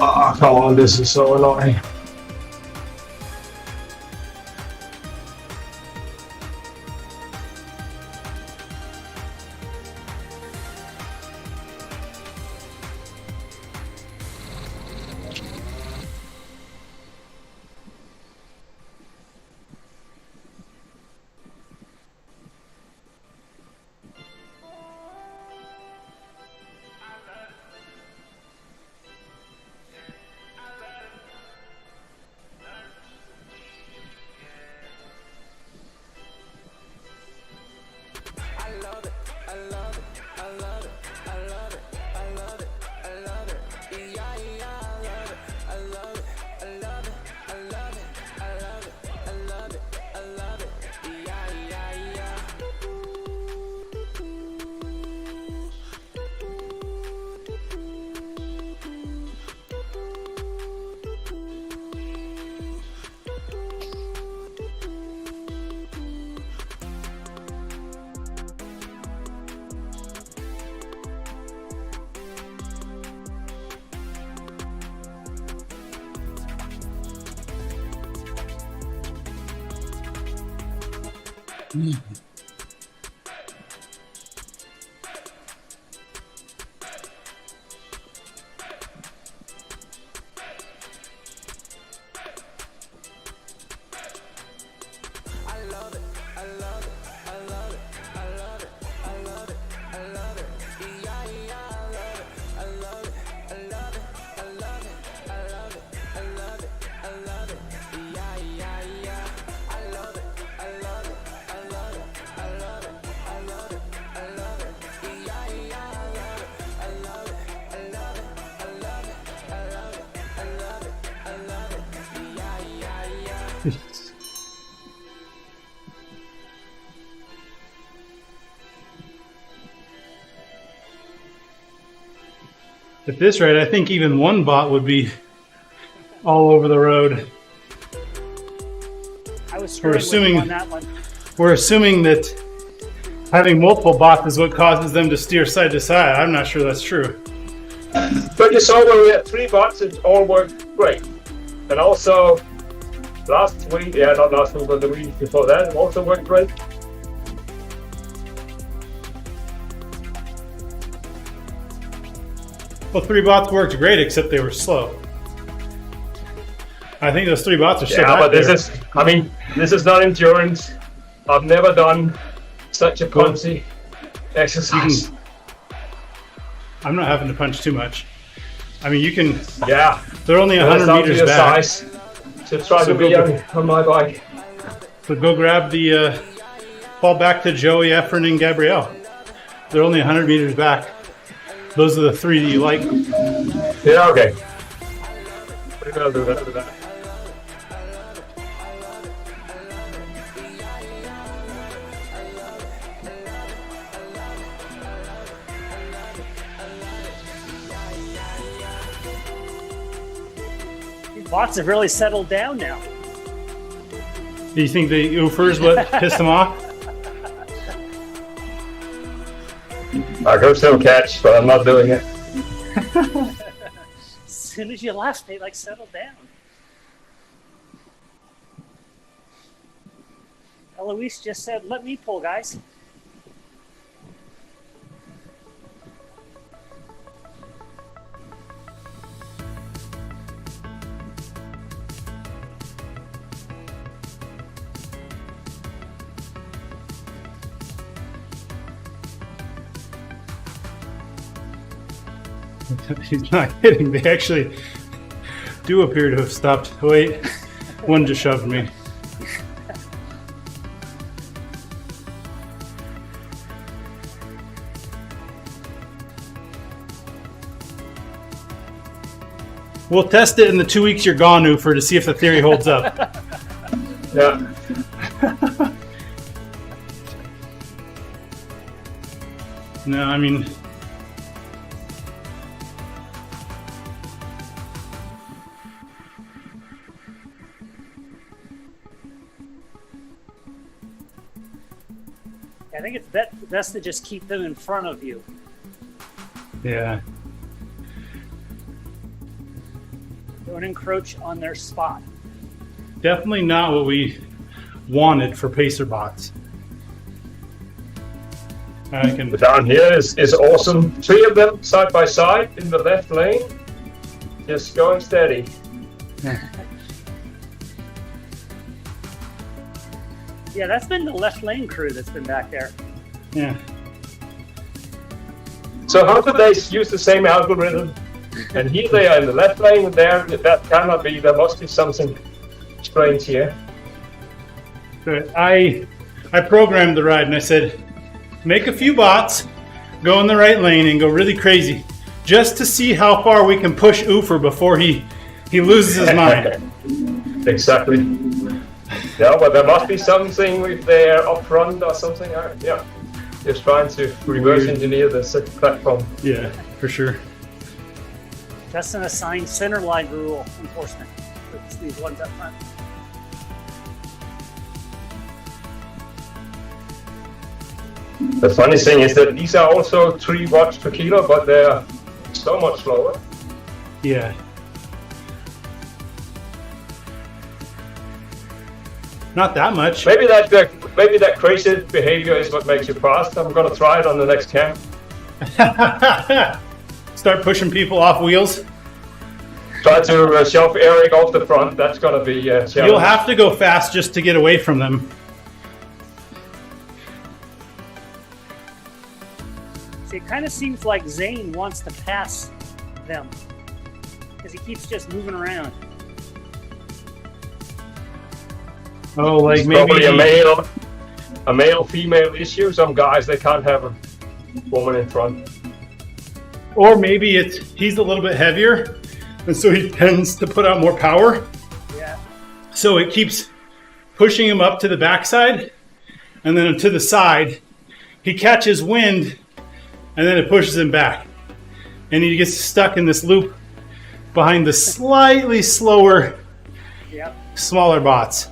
Oh, come on, this is so annoying. At this rate, I think even one bot would be all over the road. I was screwing with him on that one. We're assuming that having multiple bots is what causes them to steer side to side. I'm not sure that's true. But you saw when we had 3 bots, it all worked great. And also, last week, not last week, but the week before that, it also worked great. Well, 3 bots worked great, except they were slow. I think those 3 bots are still back but there. this is not endurance. I've never done such a punchy exercise. I'm not having to punch too much. I mean, you can. Yeah. They're only 100 meters back. To try to be on my bike. So go grab the. Fall back to Joey, Efren, and Gabrielle. They're only 100 meters back. Those are the 3 that you like. Yeah. Okay. We're gonna do that. Bots have really settled down now. Do you think the Oofer is what pissed them off? I go still catch, but I'm not doing it. As soon as you left, they like settled down. Eloise just said, "Let me pull, guys." He's not kidding. They actually do appear to have stopped. Wait, one just shoved me. We'll test it in the 2 weeks you're gone, Oofer, to see if the theory holds up. Yeah. No, I mean... I think it's best to just keep them in front of you. Yeah. Don't encroach on their spot. Definitely not what we wanted for pacer bots. I can... But down here is awesome. 3 of them side by side in the left lane. Just going steady. Yeah, that's been the left lane crew that's been back there. Yeah. So how could they use the same algorithm? And here they are in the left lane, and there that cannot be. There must be something strange here. But I programmed the ride and I said, make a few bots, go in the right lane and go really crazy, just to see how far we can push Oofer before he loses his mind. Exactly. Yeah, but there must be something with their up front or something. Yeah, just trying to reverse engineer the platform. Yeah, for sure. That's an assigned center line rule enforcement. It's these ones up front. The funny thing is that these are also 3 watts per kilo, but they're so much slower. Yeah. Not that much. Maybe that crazy behavior is what makes you fast. I'm gonna try it on the next camp. Start pushing people off wheels. Try to shove Eric off the front. That's gonna be challenge. You'll have to go fast just to get away from them. See, it kind of seems like Zane wants to pass them because he keeps just moving around. Oh, like it's maybe probably a male-female issue. Some guys, they can't have a woman in front. Or maybe he's a little bit heavier, and so he tends to put out more power. Yeah. So it keeps pushing him up to the backside, and then to the side. He catches wind, and then it pushes him back. And he gets stuck in this loop behind the slightly slower, smaller bots.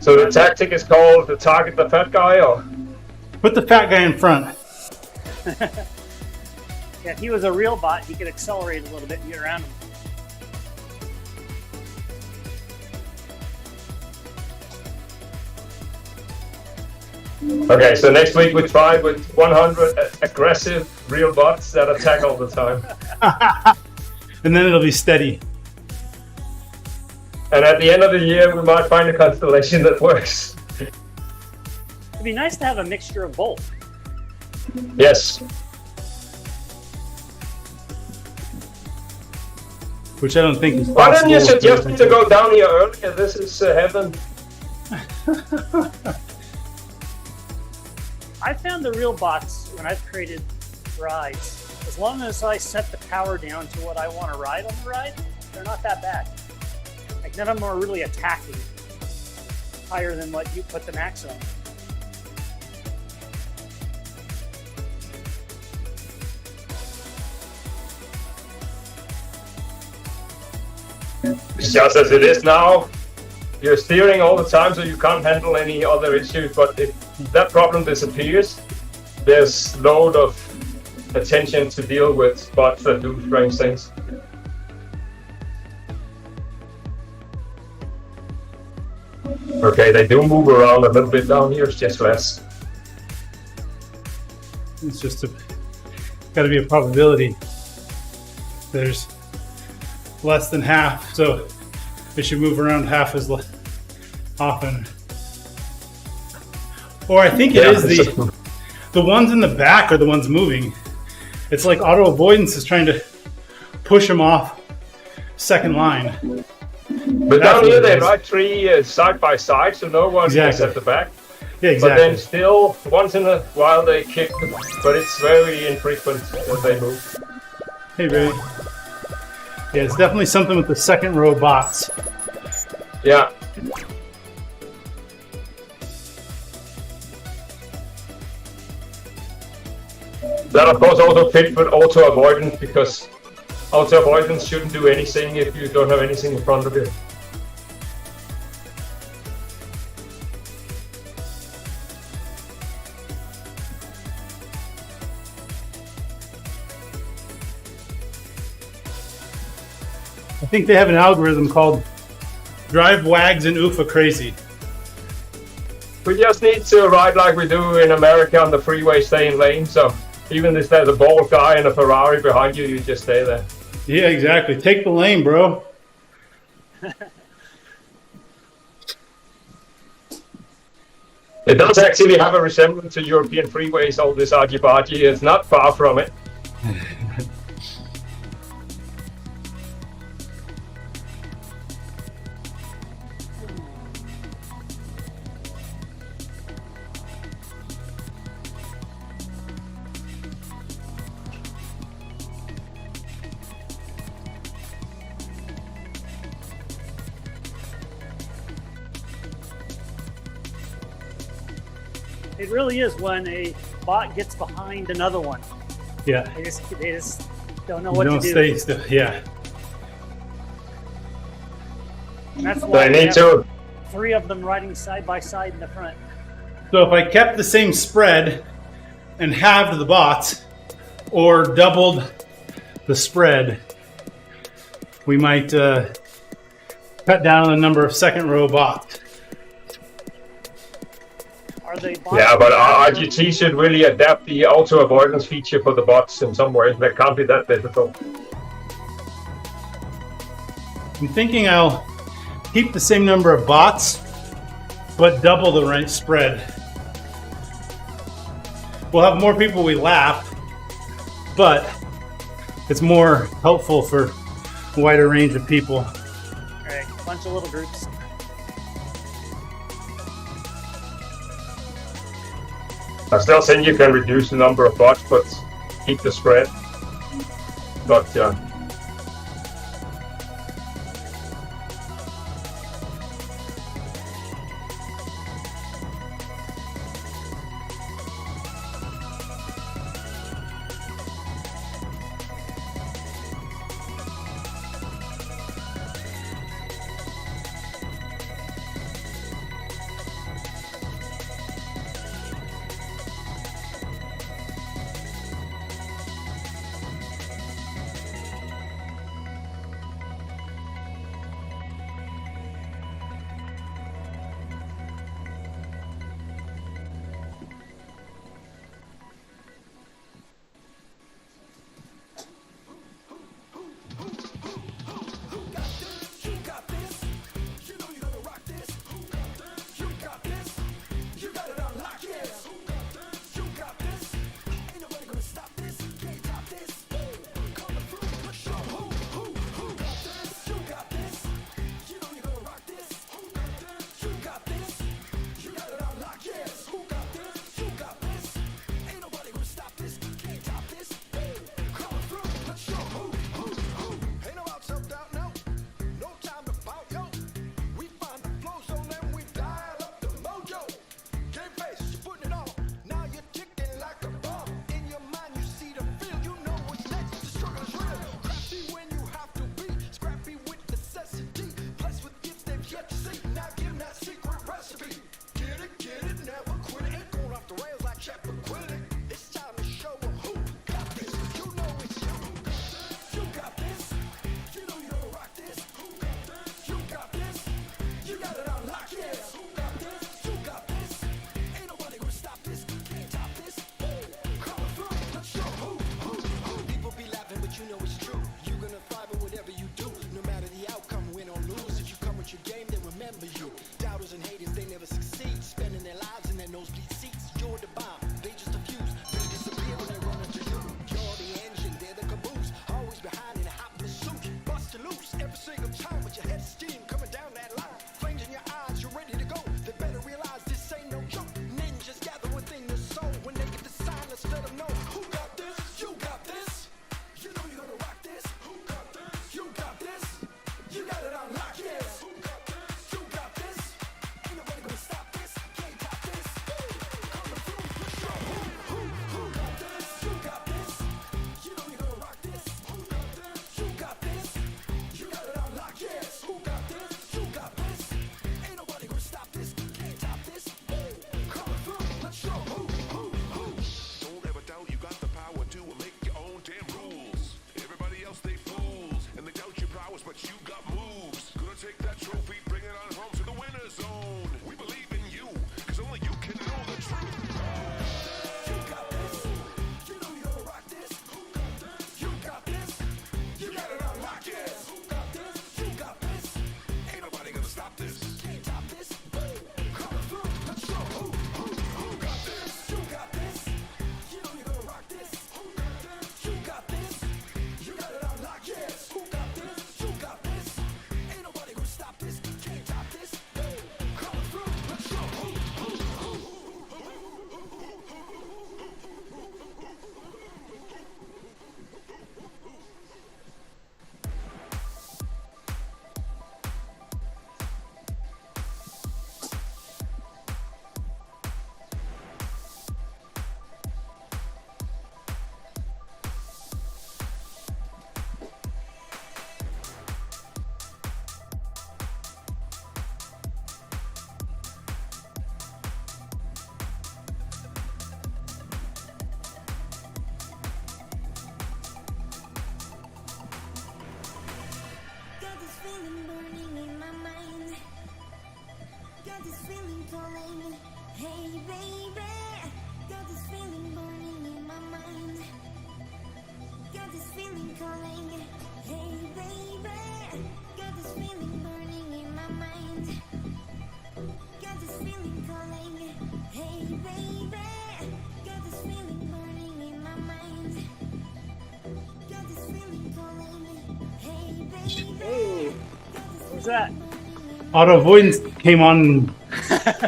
So the tactic is called to target the fat guy, or? Put the fat guy in front. Yeah, if he was a real bot, he could accelerate a little bit and get around him. Okay, so next week we try with 100 aggressive real bots that attack all the time. And then it'll be steady. And at the end of the year, we might find a constellation that works. It'd be nice to have a mixture of both. Yes. Which I don't think is possible. Why didn't you suggest me to go down here earlier? This is heaven. I found the real bots when I've created rides. As long as I set the power down to what I want to ride on the ride, they're not that bad. Like none of them are really attacking higher than what you put the max on. It's just as it is now. You're steering all the time, so you can't handle any other issues. But if that problem disappears, there's load of attention to deal with bots that do strange things. Okay, they do move around a little bit down here. It's just less. It's just got to be a probability. There's less than half, so it should move around half as often. Or I think it is the ones in the back are the ones moving. It's like auto avoidance is trying to push them off second line. But down here they ride three side by side, so no one is at the back. Yeah, exactly. But then still, once in a while they kick, but it's very infrequent that they move. Hey, Ray. Yeah, it's definitely something with the second row bots. Yeah. That of course also fits with auto avoidance, because auto avoidance shouldn't do anything if you don't have anything in front of you. I think they have an algorithm called Drive Wags and Oofa Crazy. We just need to ride like we do in America on the freeway, stay in lane. So even if there's a bald guy and a Ferrari behind you, you just stay there. Yeah, exactly. Take the lane, bro. It does actually have a resemblance to European freeways, all this argy-bargy. It's not far from it. It really is when a bot gets behind another one. Yeah. They just don't know what to do. Stay still. Yeah. And that's why I need to. 3 of them riding side by side in the front. So if I kept the same spread and halved the bots, or doubled the spread, we might cut down the number of second row bots. Yeah, but RGT should really adapt the auto avoidance feature for the bots in some way. That can't be that difficult. I'm thinking I'll keep the same number of bots, but double the right spread. We'll have more people we lap, but it's more helpful for a wider range of people. All right, a bunch of little groups. I still think you can reduce the number of bots, but keep the spread. But yeah. Got this feeling calling. Hey baby, got this feeling burning in my mind. Got this feeling calling. Hey baby, got this feeling burning in my mind. Got this feeling calling. Hey baby, got this feeling burning in my mind. Got this feeling calling. Hey baby. Ooh, what was that? Auto avoidance came on and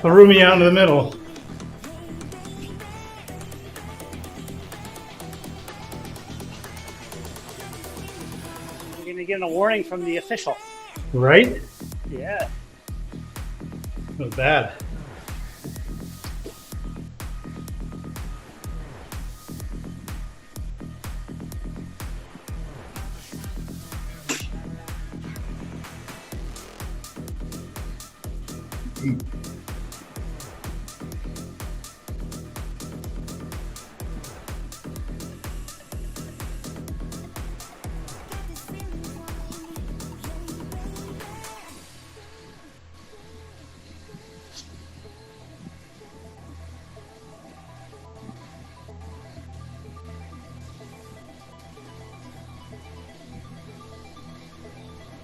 threw me out in the middle. You're gonna get a warning from the official. Right? Yeah. That was bad.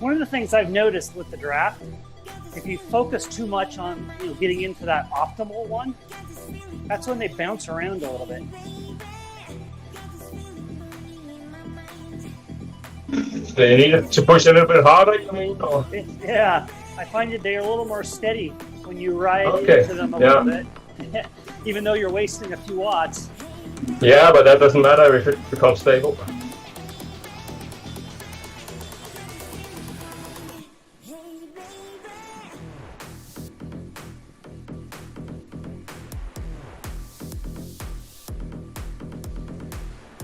One of the things I've noticed with the draft, if you focus too much on getting into that optimal one, that's when they bounce around a little bit. They need to push a little bit harder, you mean? Or? Yeah, I find that they're a little more steady when you ride Okay, into them a yeah. little bit, even though you're wasting a few watts. Yeah, but that doesn't matter if it becomes stable.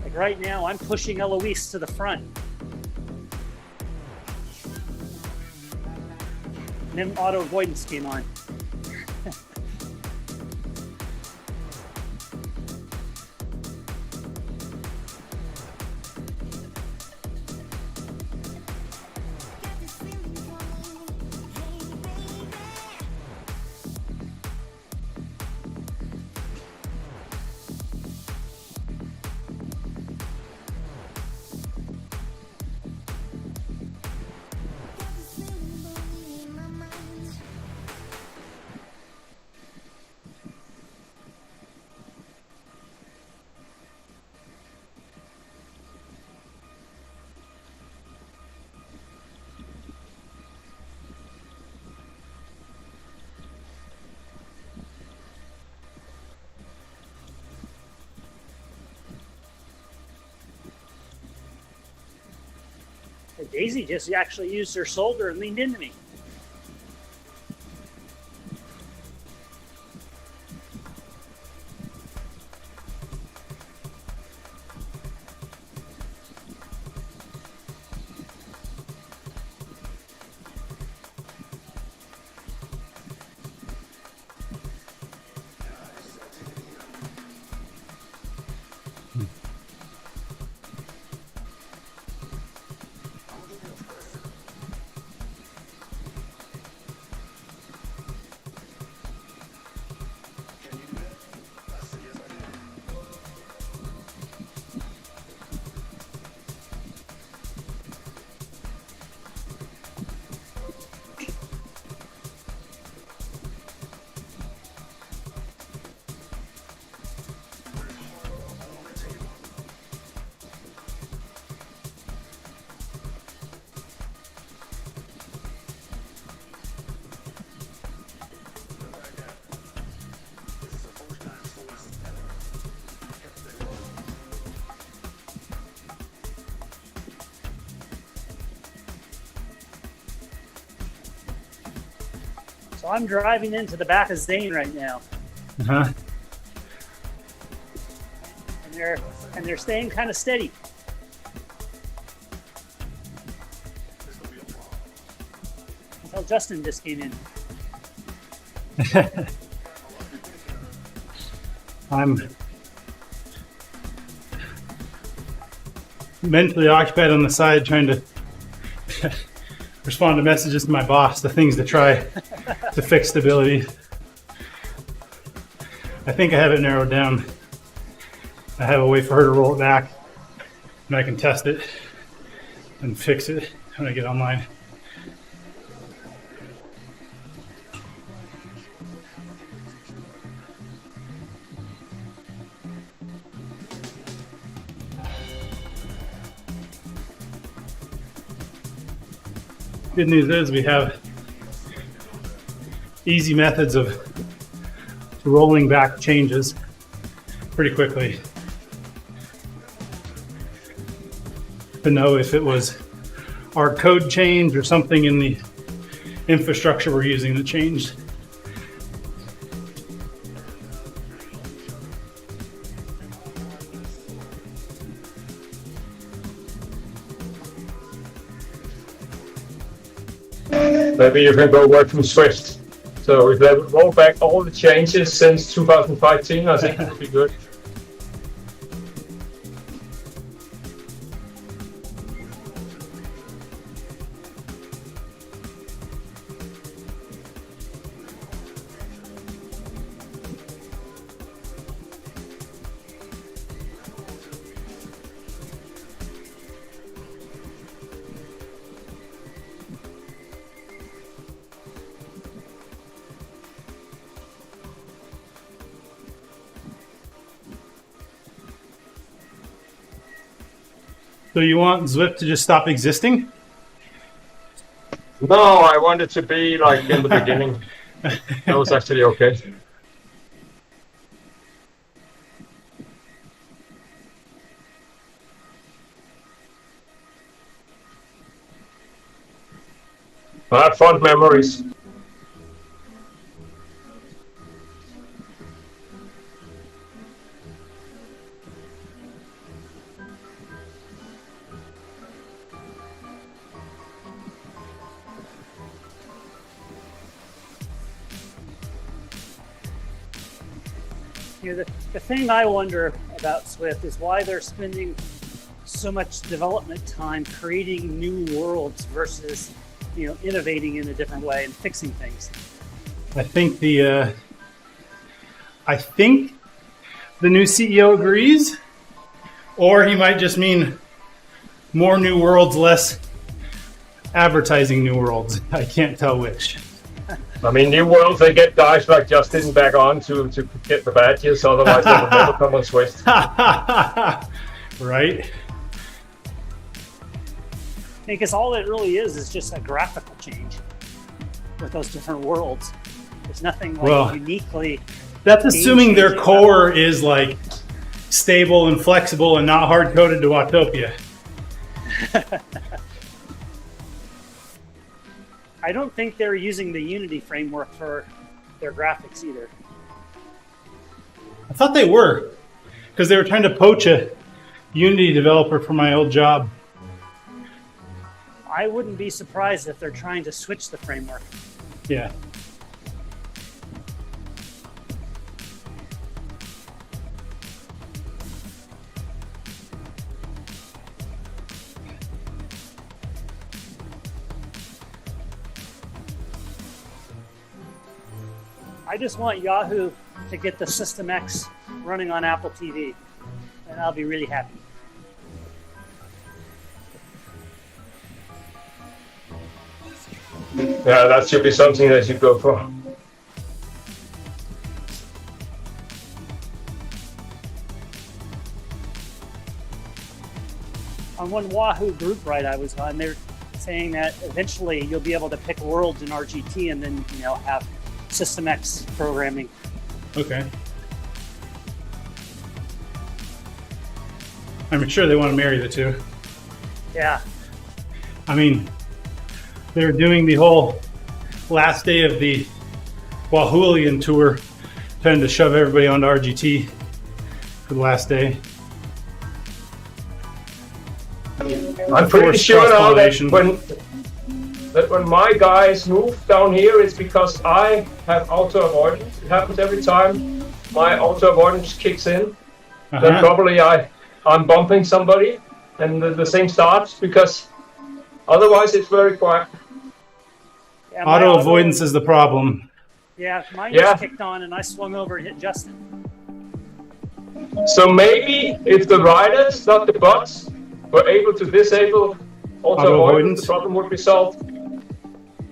Like right now, I'm pushing Eloise to the front. And then auto avoidance came on. Daisy just actually used her shoulder and leaned into me. So I'm driving into the back of Zane right now, Uh-huh. and they're staying kind of steady. Until Justin just came in. I'm mentally occupied on the side trying to respond to messages to my boss, the things to try to fix stability. I think I have it narrowed down. I have a way for her to roll it back, and I can test it and fix it when I get online. Good news is we have easy methods of rolling back changes pretty quickly to know if it was our code change or something in the infrastructure we're using that changed. Maybe you can go work from Swift. So if they would roll back all the changes since 2015, I think it would be good. So you want Zwift to just stop existing? No, I want it to be like in the beginning. That was actually okay. I have fond memories. You know, the thing I wonder about Swift is why they're spending so much development time creating new worlds versus, you know, innovating in a different way and fixing things. I think the new CEO agrees, or he might just mean more new worlds, less advertising new worlds. I can't tell which. I mean, new worlds, they get guys like Justin back on to get the badges, otherwise they will never come on Swift. Right? Because all it really is just a graphical change with those different worlds. There's nothing like uniquely. That's assuming their core is like stable and flexible and not hard coded to Watopia. I don't think they're using the Unity framework for their graphics either. I thought they were, because they were trying to poach a Unity developer for my old job. I wouldn't be surprised if they're trying to switch the framework. Yeah. I just want Yahoo to get the System X running on Apple TV, and I'll be really happy. Yeah, that should be something that you go for. On one Wahoo group ride I was on, they're saying that eventually you'll be able to pick worlds in RGT and then, you know, have System X programming. Okay. I'm sure they want to marry the two. Yeah. I mean, they're doing the whole last day of the Wahooian tour, trying to shove everybody onto RGT for the last day. I'm pretty sure now that when my guys move down here, it's because I have auto avoidance. It happens every time my auto avoidance kicks in. Then probably I'm bumping somebody and the thing starts, because otherwise it's very quiet. Yeah, my Auto avoidance is the problem. Yeah, mine Yeah. just kicked on and I swung over and hit Justin. So maybe if the riders, not the bots, were able to disable auto avoidance, the problem would be solved.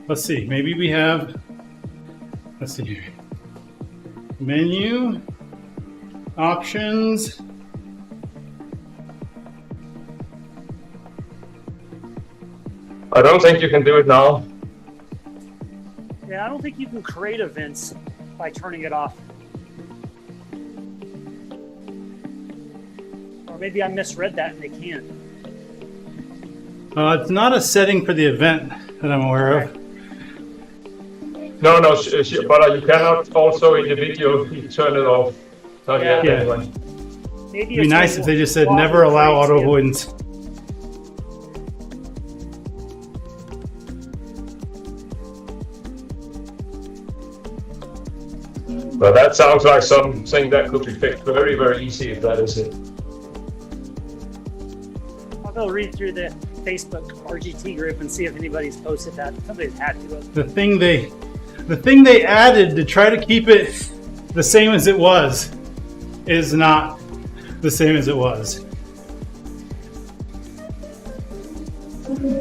Let's see. Maybe we have. Let's see here. Menu. Options. I don't think you can do it now. Yeah, I don't think you can create events by turning it off. Or maybe I misread that and they can. It's not a setting for the event that I'm aware of. No, but you cannot also in the video turn it off. Not yet, Yeah. anyway. Maybe It'd be nice if they just said never allow auto avoidance. But that sounds like something that could be fixed very, very easy if that is it. I'll go read through the Facebook RGT group and see if anybody's posted that. Somebody's had to have. The thing they added to try to keep it the same as it was is not the same as it was.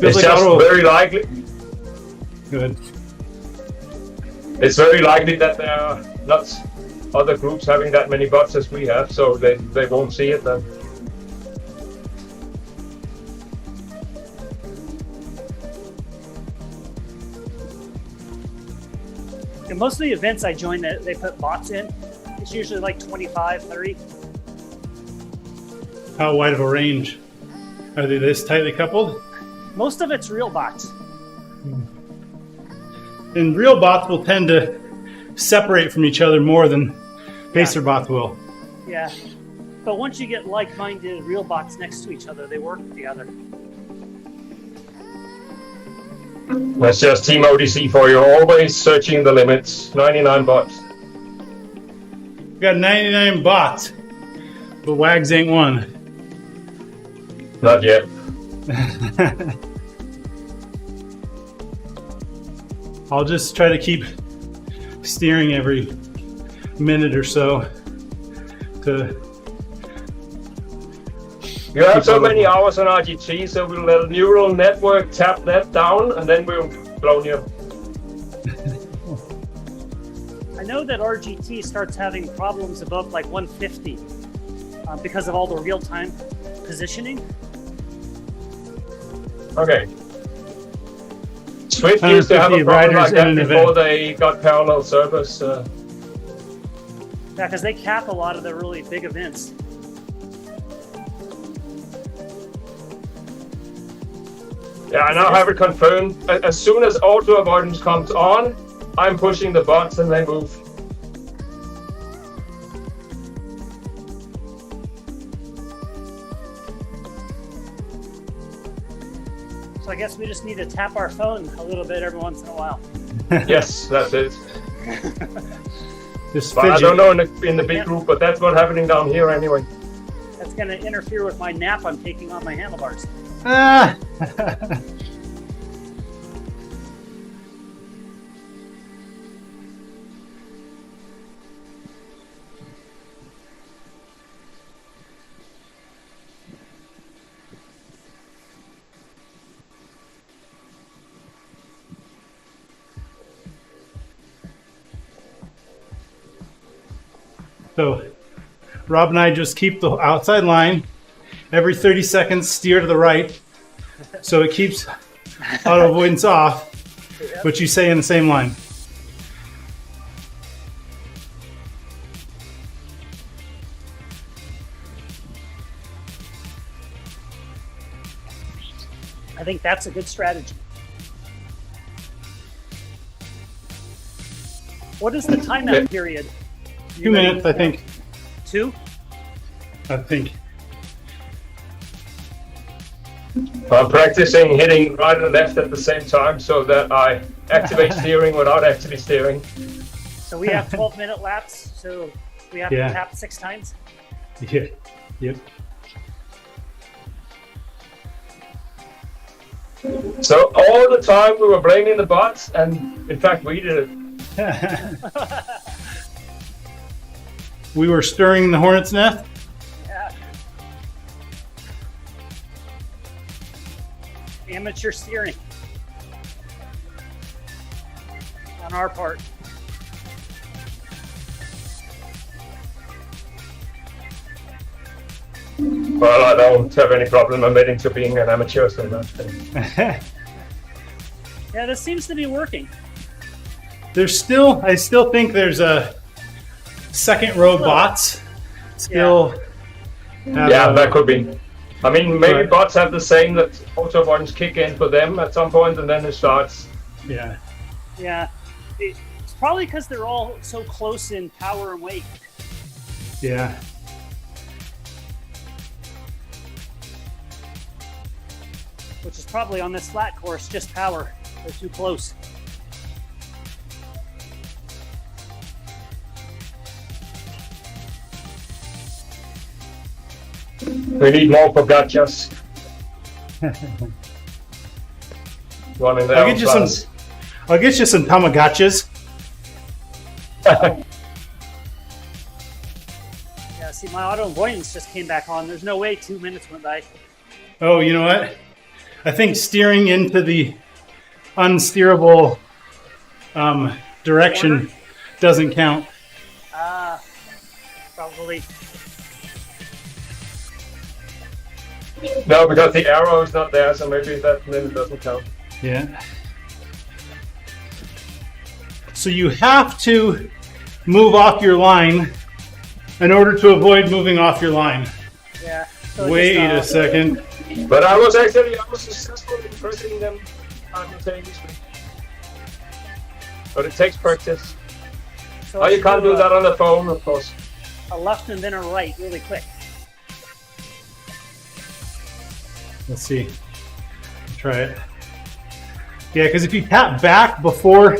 It's like just very likely. Good. It's very likely that there are not other groups having that many bots as we have, so they won't see it then. And most of the events I join that they put bots in, it's usually like 25, 30. How wide of a range? Are they this tightly coupled? Most of it's real bots. And real bots will tend to separate from each other more than pacer bots will. Yeah. But once you get like-minded real bots next to each other, they work together. That's just TeamODZ for you, always searching the limits. 99 bots. We got 99 bots, but Wags ain't one. Not yet. I'll just try to keep steering every minute or so to. You have so many hours on RGT, so we'll let a neural network tap that down and then we'll blow you. I know that RGT starts having problems above like 150 because of all the real-time positioning. Okay. Swift used to have a problem like that before they got parallel servers. Yeah, because they cap a lot of the really big events. Yeah, I now have it confirmed. As soon as auto avoidance comes on, I'm pushing the bots and they move. So I guess we just need to tap our phone a little bit every once in a while. Yes, that's it. Just But I fidget. don't know in the big group, but that's what's happening down here anyway. That's going to interfere with my nap I'm taking on my handlebars. Ah! So, Rob and I just keep the outside line. Every 30 seconds, steer to the right. So it keeps auto avoidance off, but you stay in the same line. I think that's a good strategy. What is the timeout period? 2 minutes, I think. 2? I think. I'm practicing hitting right and left at the same time so that I activate steering without actually steering. So we have 12-minute laps, so we have to tap 6 times? Yeah. Yep. So all the time we were blaming the bots, and in fact we did it. We were stirring the hornet's nest. Yeah. Amateur steering on our part. Well, I don't have any problem admitting to being an amateur, so that's Yeah, this seems to be working. I still think there's a second row bots. Still. yeah, that could be. I mean, maybe bots have the same, that auto ones kick in for them at some point, and then it starts. Yeah. Yeah. It's probably because they're all so close in power and weight. Yeah. Which is probably on this flat course, just power. They're too close. We need more pogachas. Running there. I'll get you some Tamagotchis. Yeah, see, my auto avoidance just came back on. There's no way 2 minutes went by. Oh, you know what? I think steering into the unsteerable direction doesn't count. Probably. No, because the arrow is not there, so maybe that minute doesn't count. Yeah. So you have to move off your line in order to avoid moving off your line. Yeah. So Wait a second. But I was successful in pressing them simultaneously. But it takes practice. So Oh, you can't do that on the phone, of course. A left and then a right really quick. Let's see. Try it. Yeah, because if you tap back before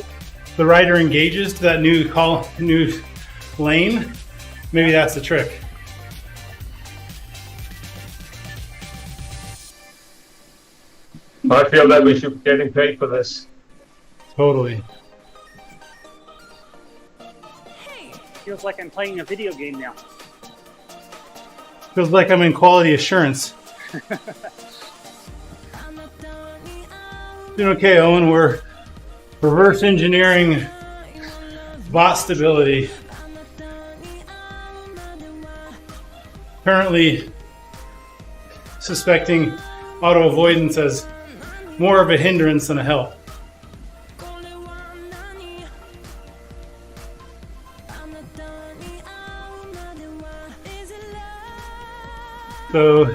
the rider engages to that new lane, maybe that's the trick. I feel that we should be getting paid for this. Totally. Feels like I'm playing a video game now. Feels like I'm in quality assurance. Doing okay, Owen. We're reverse engineering bot stability. Currently suspecting auto avoidance as more of a hindrance than a help. So,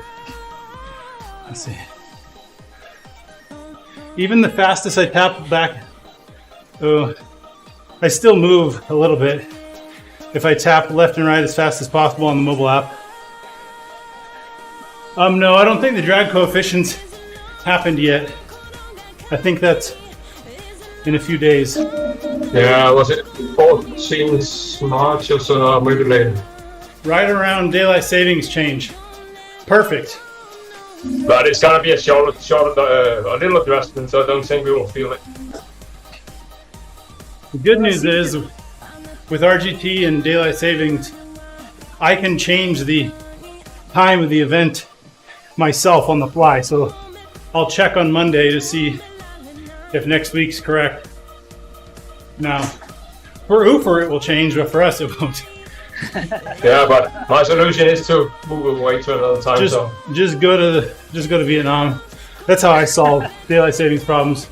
let's see. Even the fastest I tap back, I still move a little bit if I tap left and right as fast as possible on the mobile app. No, I don't think the drag coefficients happened yet. I think that's in a few days. Yeah, was it 14th March or so, maybe later? Right around daylight savings change. Perfect. But it's gonna be a short, a little adjustment, so I don't think we will feel it. The good news is, with RGT and daylight savings, I can change the time of the event myself on the fly. So I'll check on Monday to see if next week's correct. Now, for Ufer it will change, but for us it won't. Yeah, but my solution is to move away to another time zone. Just go to Vietnam. That's how I solve daylight savings problems.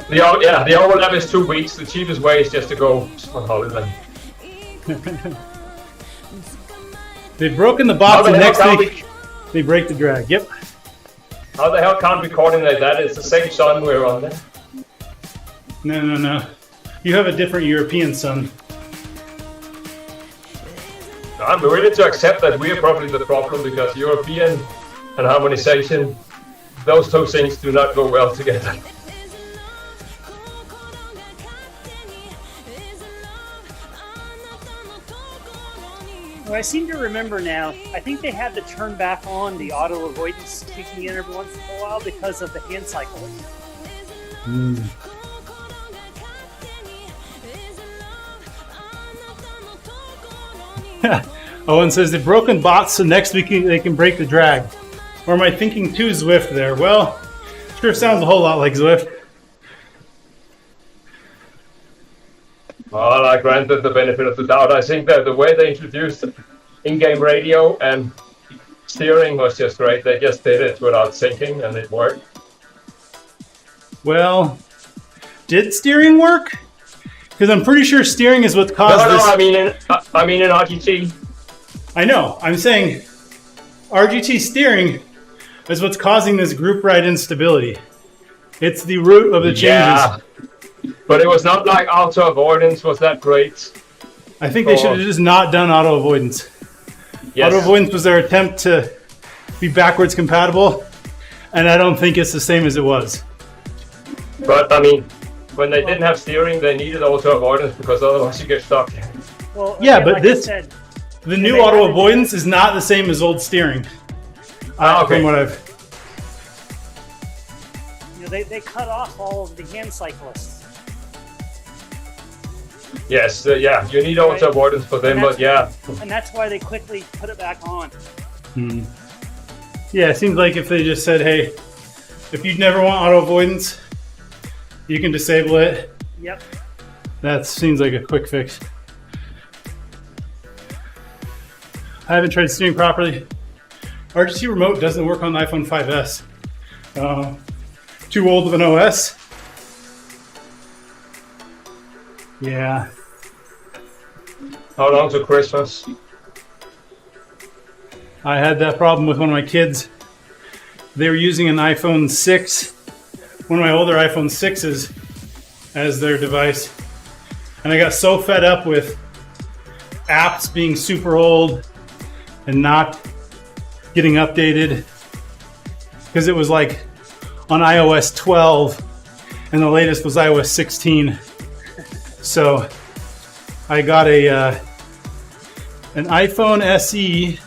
The overlap is 2 weeks. The cheapest way is just to go on holiday. They've broken the box, and next week they break the drag. Yep. How the hell can't we coordinate that? It's the same sun we're on there. No. You have a different European sun. I'm ready to accept that we are probably the problem, because European and harmonization, those two things do not go well together. What I seem to remember now, I think they had to turn back on the auto avoidance kicking in every once in a while because of the hand cyclists. Owen says they've broken bots, so next week they can break the drag. Or am I thinking too Zwift there? Well, sure sounds a whole lot like Zwift. Well, I granted the benefit of the doubt. I think that the way they introduced in-game radio and steering was just great. They just did it without thinking, and it worked. Well, did steering work? Because I'm pretty sure steering is what caused this. I mean in RGT. I know. I'm saying RGT steering is what's causing this group ride instability. It's the root of the changes. Yeah, but it was not like auto avoidance was that great. I think they should have just not done auto avoidance. Yes. Auto avoidance was their attempt to be backwards compatible, and I don't think it's the same as it was. But I mean, when they didn't have steering, they needed auto avoidance because otherwise you get stuck. Well, Yeah, again, but like this- I said, The new they auto haven't- avoidance is not the same as old steering. Okay. From what I've. they cut off all of the hand cyclists. Yes, yeah, you need auto avoidance for them, but yeah. And that's why they quickly put it back on. Yeah, it seems like if they just said, hey, if you never want auto avoidance, you can disable it. Yep. That seems like a quick fix. I haven't tried steering properly. RGT remote doesn't work on the iPhone 5S. Too old of an OS. Yeah. How long to Christmas? I had that problem with one of my kids. They were using an iPhone 6, one of my older iPhone 6s, as their device. And I got so fed up with apps being super old and not getting updated, because it was like on iOS 12 and the latest was iOS 16. So I got an iPhone SE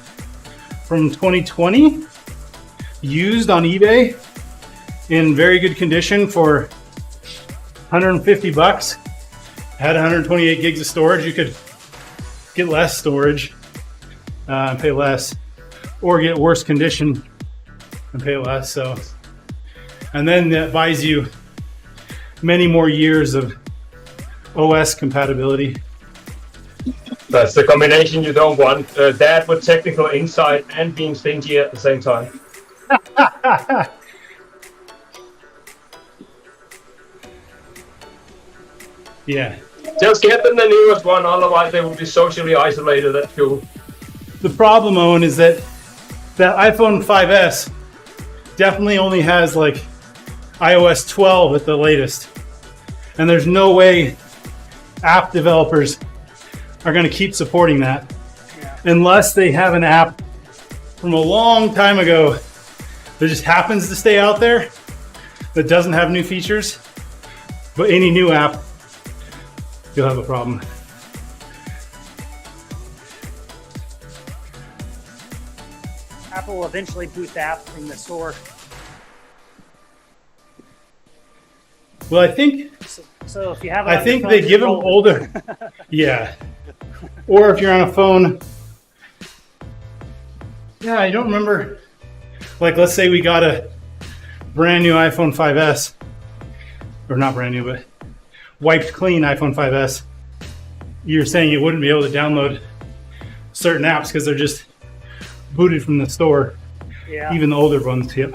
from 2020 used on eBay in very good condition for $150. Had 128 gigs of storage. You could get less storage and pay less, or get worse condition and pay less. So, and then that buys you many more years of OS compatibility. That's the combination you don't want. Dad with technical insight and being stingy at the same time. Yeah. Just get them the newest one, otherwise they will be socially isolated at school. The problem, Owen, is that iPhone 5S definitely only has like iOS 12 at the latest. And there's no way app developers are going to keep supporting that unless they have an app from a long time ago that just happens to stay out there that doesn't have new features. But any new app, you'll have a problem. Apple will eventually boot the app from the store. Well, I think So if you have, it I on think your they phone, give them you're golden. older. Yeah. Or if you're on a phone. Yeah, I don't remember. Like, let's say we got a brand new iPhone 5S. Or not brand new, but wiped clean iPhone 5S. You're saying you wouldn't be able to download certain apps because they're just booted from the store. Yeah. Even the older ones, yep.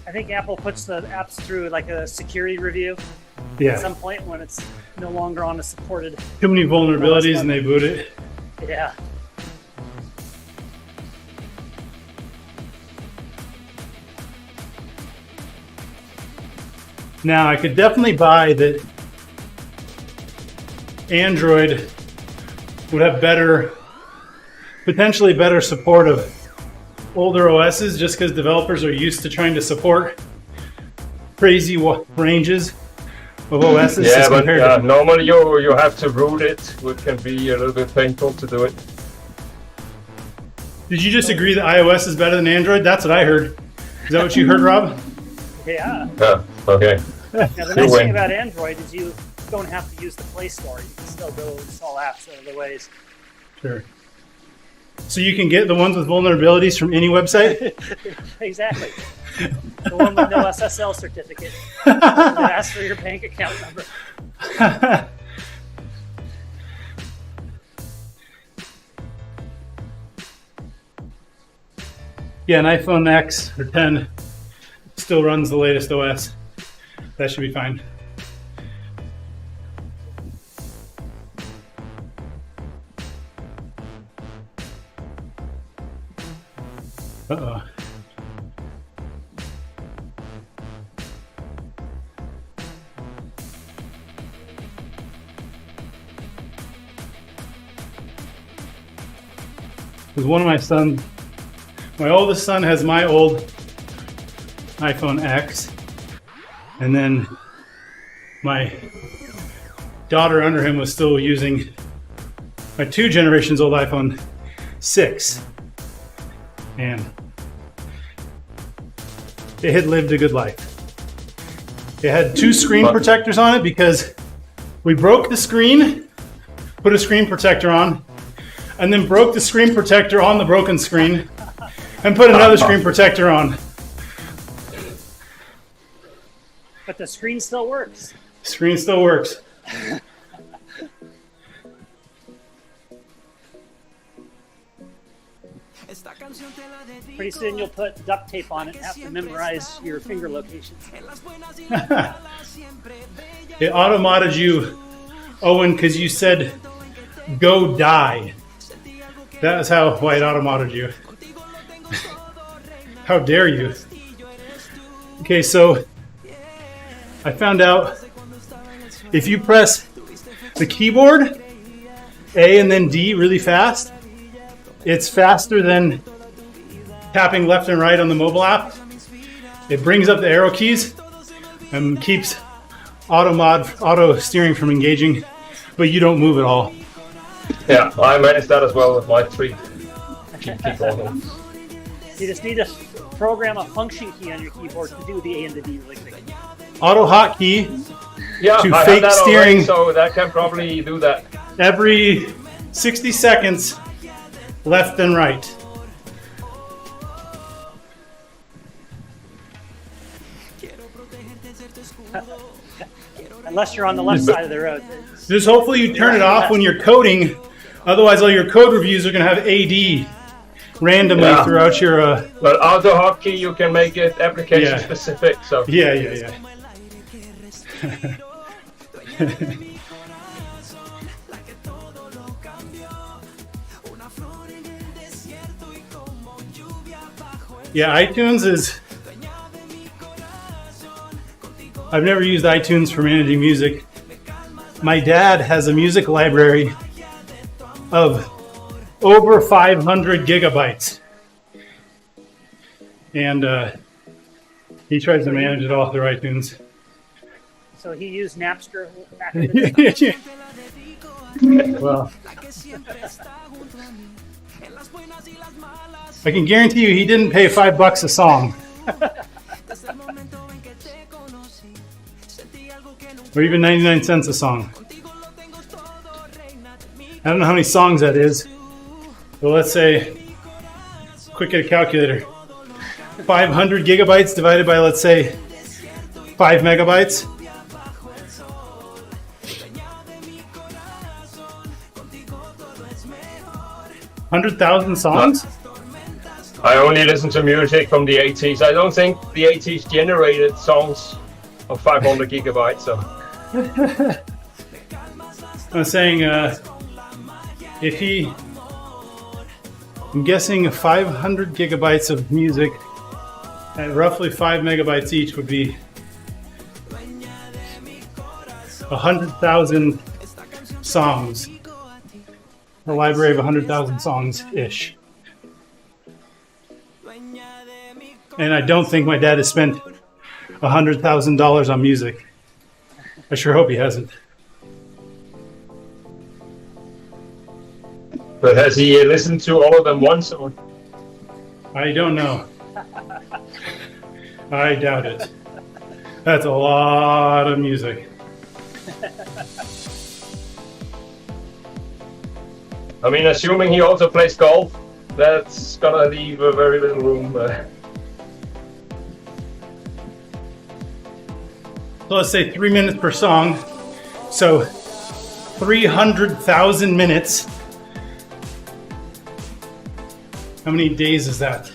I think Apple puts the apps through like a security review at Yeah. some point when it's no longer on a supported. Too many vulnerabilities and they boot it. Yeah. Now, I could definitely buy that Android would have potentially better support of older OSs, just because developers are used to trying to support crazy ranges of OSs Yeah, as but compared to. normally you have to root it, which can be a little bit painful to do it. Did you just agree that iOS is better than Android? That's what I heard. Is that what you heard, Rob? Yeah. Yeah, okay. Now, the You nice win. thing about Android is you don't have to use the Play Store. You can still go install apps other ways. Sure. So you can get the ones with vulnerabilities from any website? Exactly. The one with no SSL certificate. That asks for your bank account number. Yeah, an iPhone X or 10 still runs the latest OS. That should be fine. Uh-oh. Because one of my sons, my oldest son has my old iPhone X, and then my daughter under him was still using my 2 generations old iPhone 6, and it had lived a good life. It had 2 screen protectors on it because we broke the screen, put a screen protector on, and then broke the screen protector on the broken screen and put another screen protector on. But the screen still works. Screen still works. Pretty soon you'll put duct tape on it and have to memorize your finger locations. It auto-modded you, Owen, because you said, go die. That is why it auto-modded you. How dare you? Okay, so I found out if you press the keyboard, A and then D really fast, it's faster than tapping left and right on the mobile app. It brings up the arrow keys and keeps auto steering from engaging, but you don't move at all. Yeah, I managed that as well with my 3 keyboard. You just need to program a function key on your keyboard to do the A and the D really quick. Auto hotkey Yeah, to I fake have that steering. already, so that can probably do that. Every 60 seconds, left and right. Unless you're on the left side of the road. Just hopefully you turn it off when you're coding. Otherwise, all your code reviews are going to have AD randomly Yeah. throughout your. But auto hotkey, you can make it application specific. So Yeah. Yeah, iTunes is. I've never used iTunes for managing music. My dad has a music library of over 500 gigabytes. And he tries to manage it all through iTunes. So he used Napster back in the day. Well, I can guarantee you he didn't pay $5 a song. Or even 99 cents a song. I don't know how many songs that is. But let's say, quick at a calculator. 500 gigabytes divided by, let's say, 5 megabytes. 100,000 songs? I only listen to music from the 80s. I don't think the 80s generated songs of 500 gigabytes. So I'm saying, I'm guessing 500 gigabytes of music at roughly 5 megabytes each would be 100,000 songs. A library of 100,000 songs-ish. And I don't think my dad has spent $100,000 on music. I sure hope he hasn't. But has he listened to all of them once? Or? I don't know. I doubt it. That's a lot of music. I mean, assuming he also plays golf, that's gonna leave a very little room. So let's say 3 minutes per song. So 300,000 minutes. How many days is that?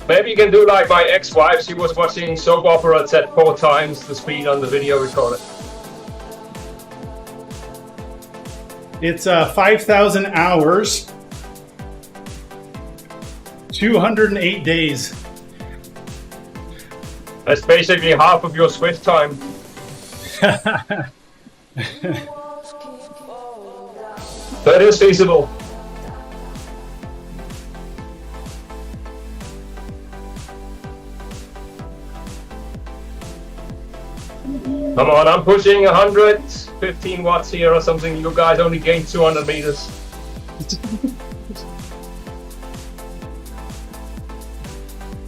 Maybe you can do like my ex-wife. She was watching soap operas at 4 times the speed on the video recorder. It's 5,000 hours, 208 days. That's basically half of your Swift time. That is feasible. Come on, I'm pushing 115 watts here or something. You guys only gained 200 meters.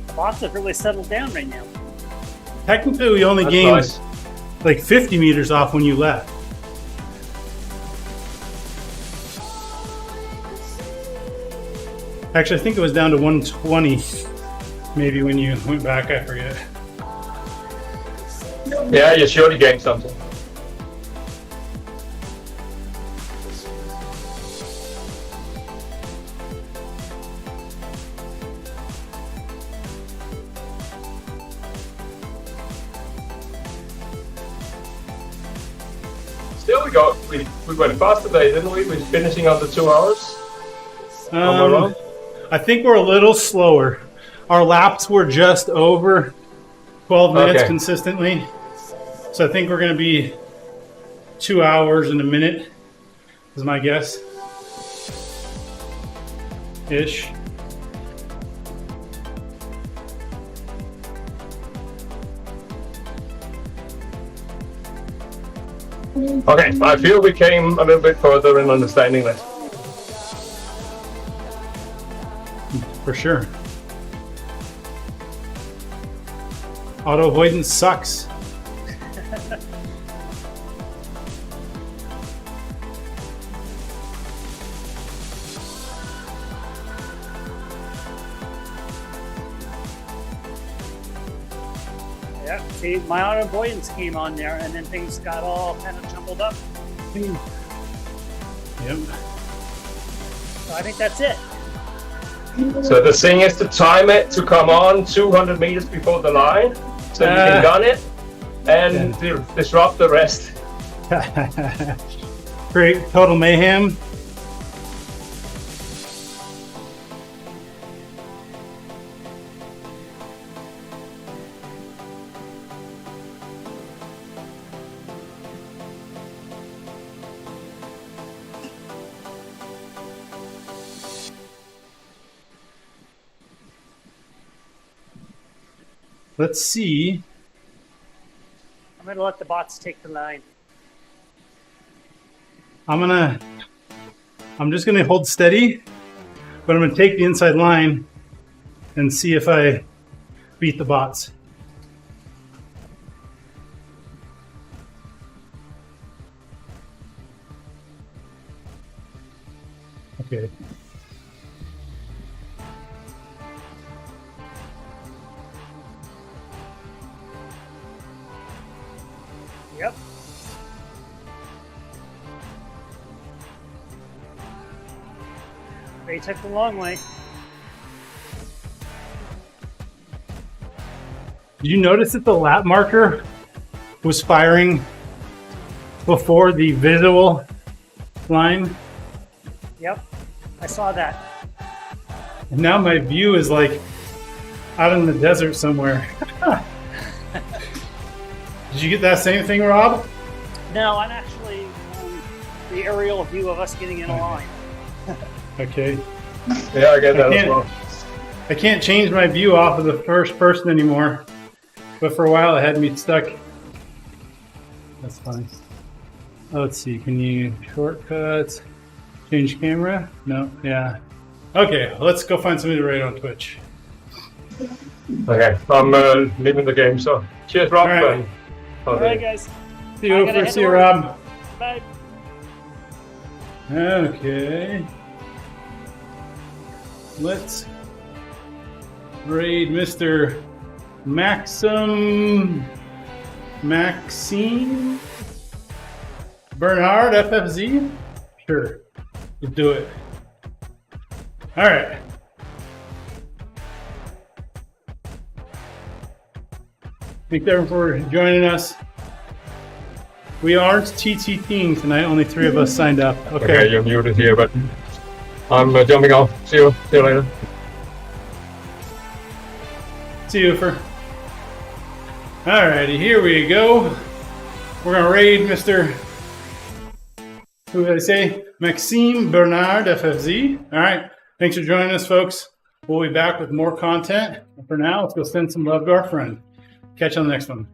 The bots have really settled down right now. Technically, we only That's gained nice. like 50 meters off when you left. Actually, I think it was down to 120 maybe when you went back, I forget. Yeah, you surely gained something. Still, we went fast today, didn't we? We're finishing under 2 hours. Am I wrong? I think we're a little slower. Our laps were just over 12 minutes Okay. consistently. So I think we're going to be 2 hours and a minute, is my guess. Ish. Okay, I feel we came a little bit further in understanding that. For sure. Auto avoidance sucks. Yeah, see, my auto avoidance came on there, and then things got all kind of jumbled up. Yep. So I think that's it. So the thing is to time it to come on 200 meters before the line, so you can gun it and disrupt the rest. Create total mayhem. Let's see. I'm going to let the bots take the line. I'm just gonna hold steady, but I'm gonna take the inside line and see if I beat the bots. Okay. Yep. They took the long way. Did you notice that the lap marker was firing before the visual line? Yep. I saw that. And now my view is like out in the desert somewhere. Did you get that same thing, Rob? No, I'm actually on the aerial view of us getting in a line. Okay. Yeah, I get that as can't- well. I can't change my view off of the first person anymore. but for a while it had me stuck. That's fine. Let's see, can you shortcuts? Change camera? No, yeah. Okay, let's go find somebody to raid on Twitch. Okay, I'm leaving the game, so cheers, Rob. All right. And All right, guys. See you I gotta over, head see you, to work. Rob. Bye. Okay. Let's raid Mr. Maxime Bernard FFZ? Sure. Let's do it. All right. Thanks everyone for joining us. We aren't TTTing tonight. Only 3 of us signed up. Okay, you're muted here, but I'm jumping off. See you later. See you for. Alrighty, here we go. We're gonna raid Mr. Who did I say? Maxime Bernard FFZ. All right, thanks for joining us, folks. We'll be back with more content. For now, let's go send some love to our friend. Catch you on the next one.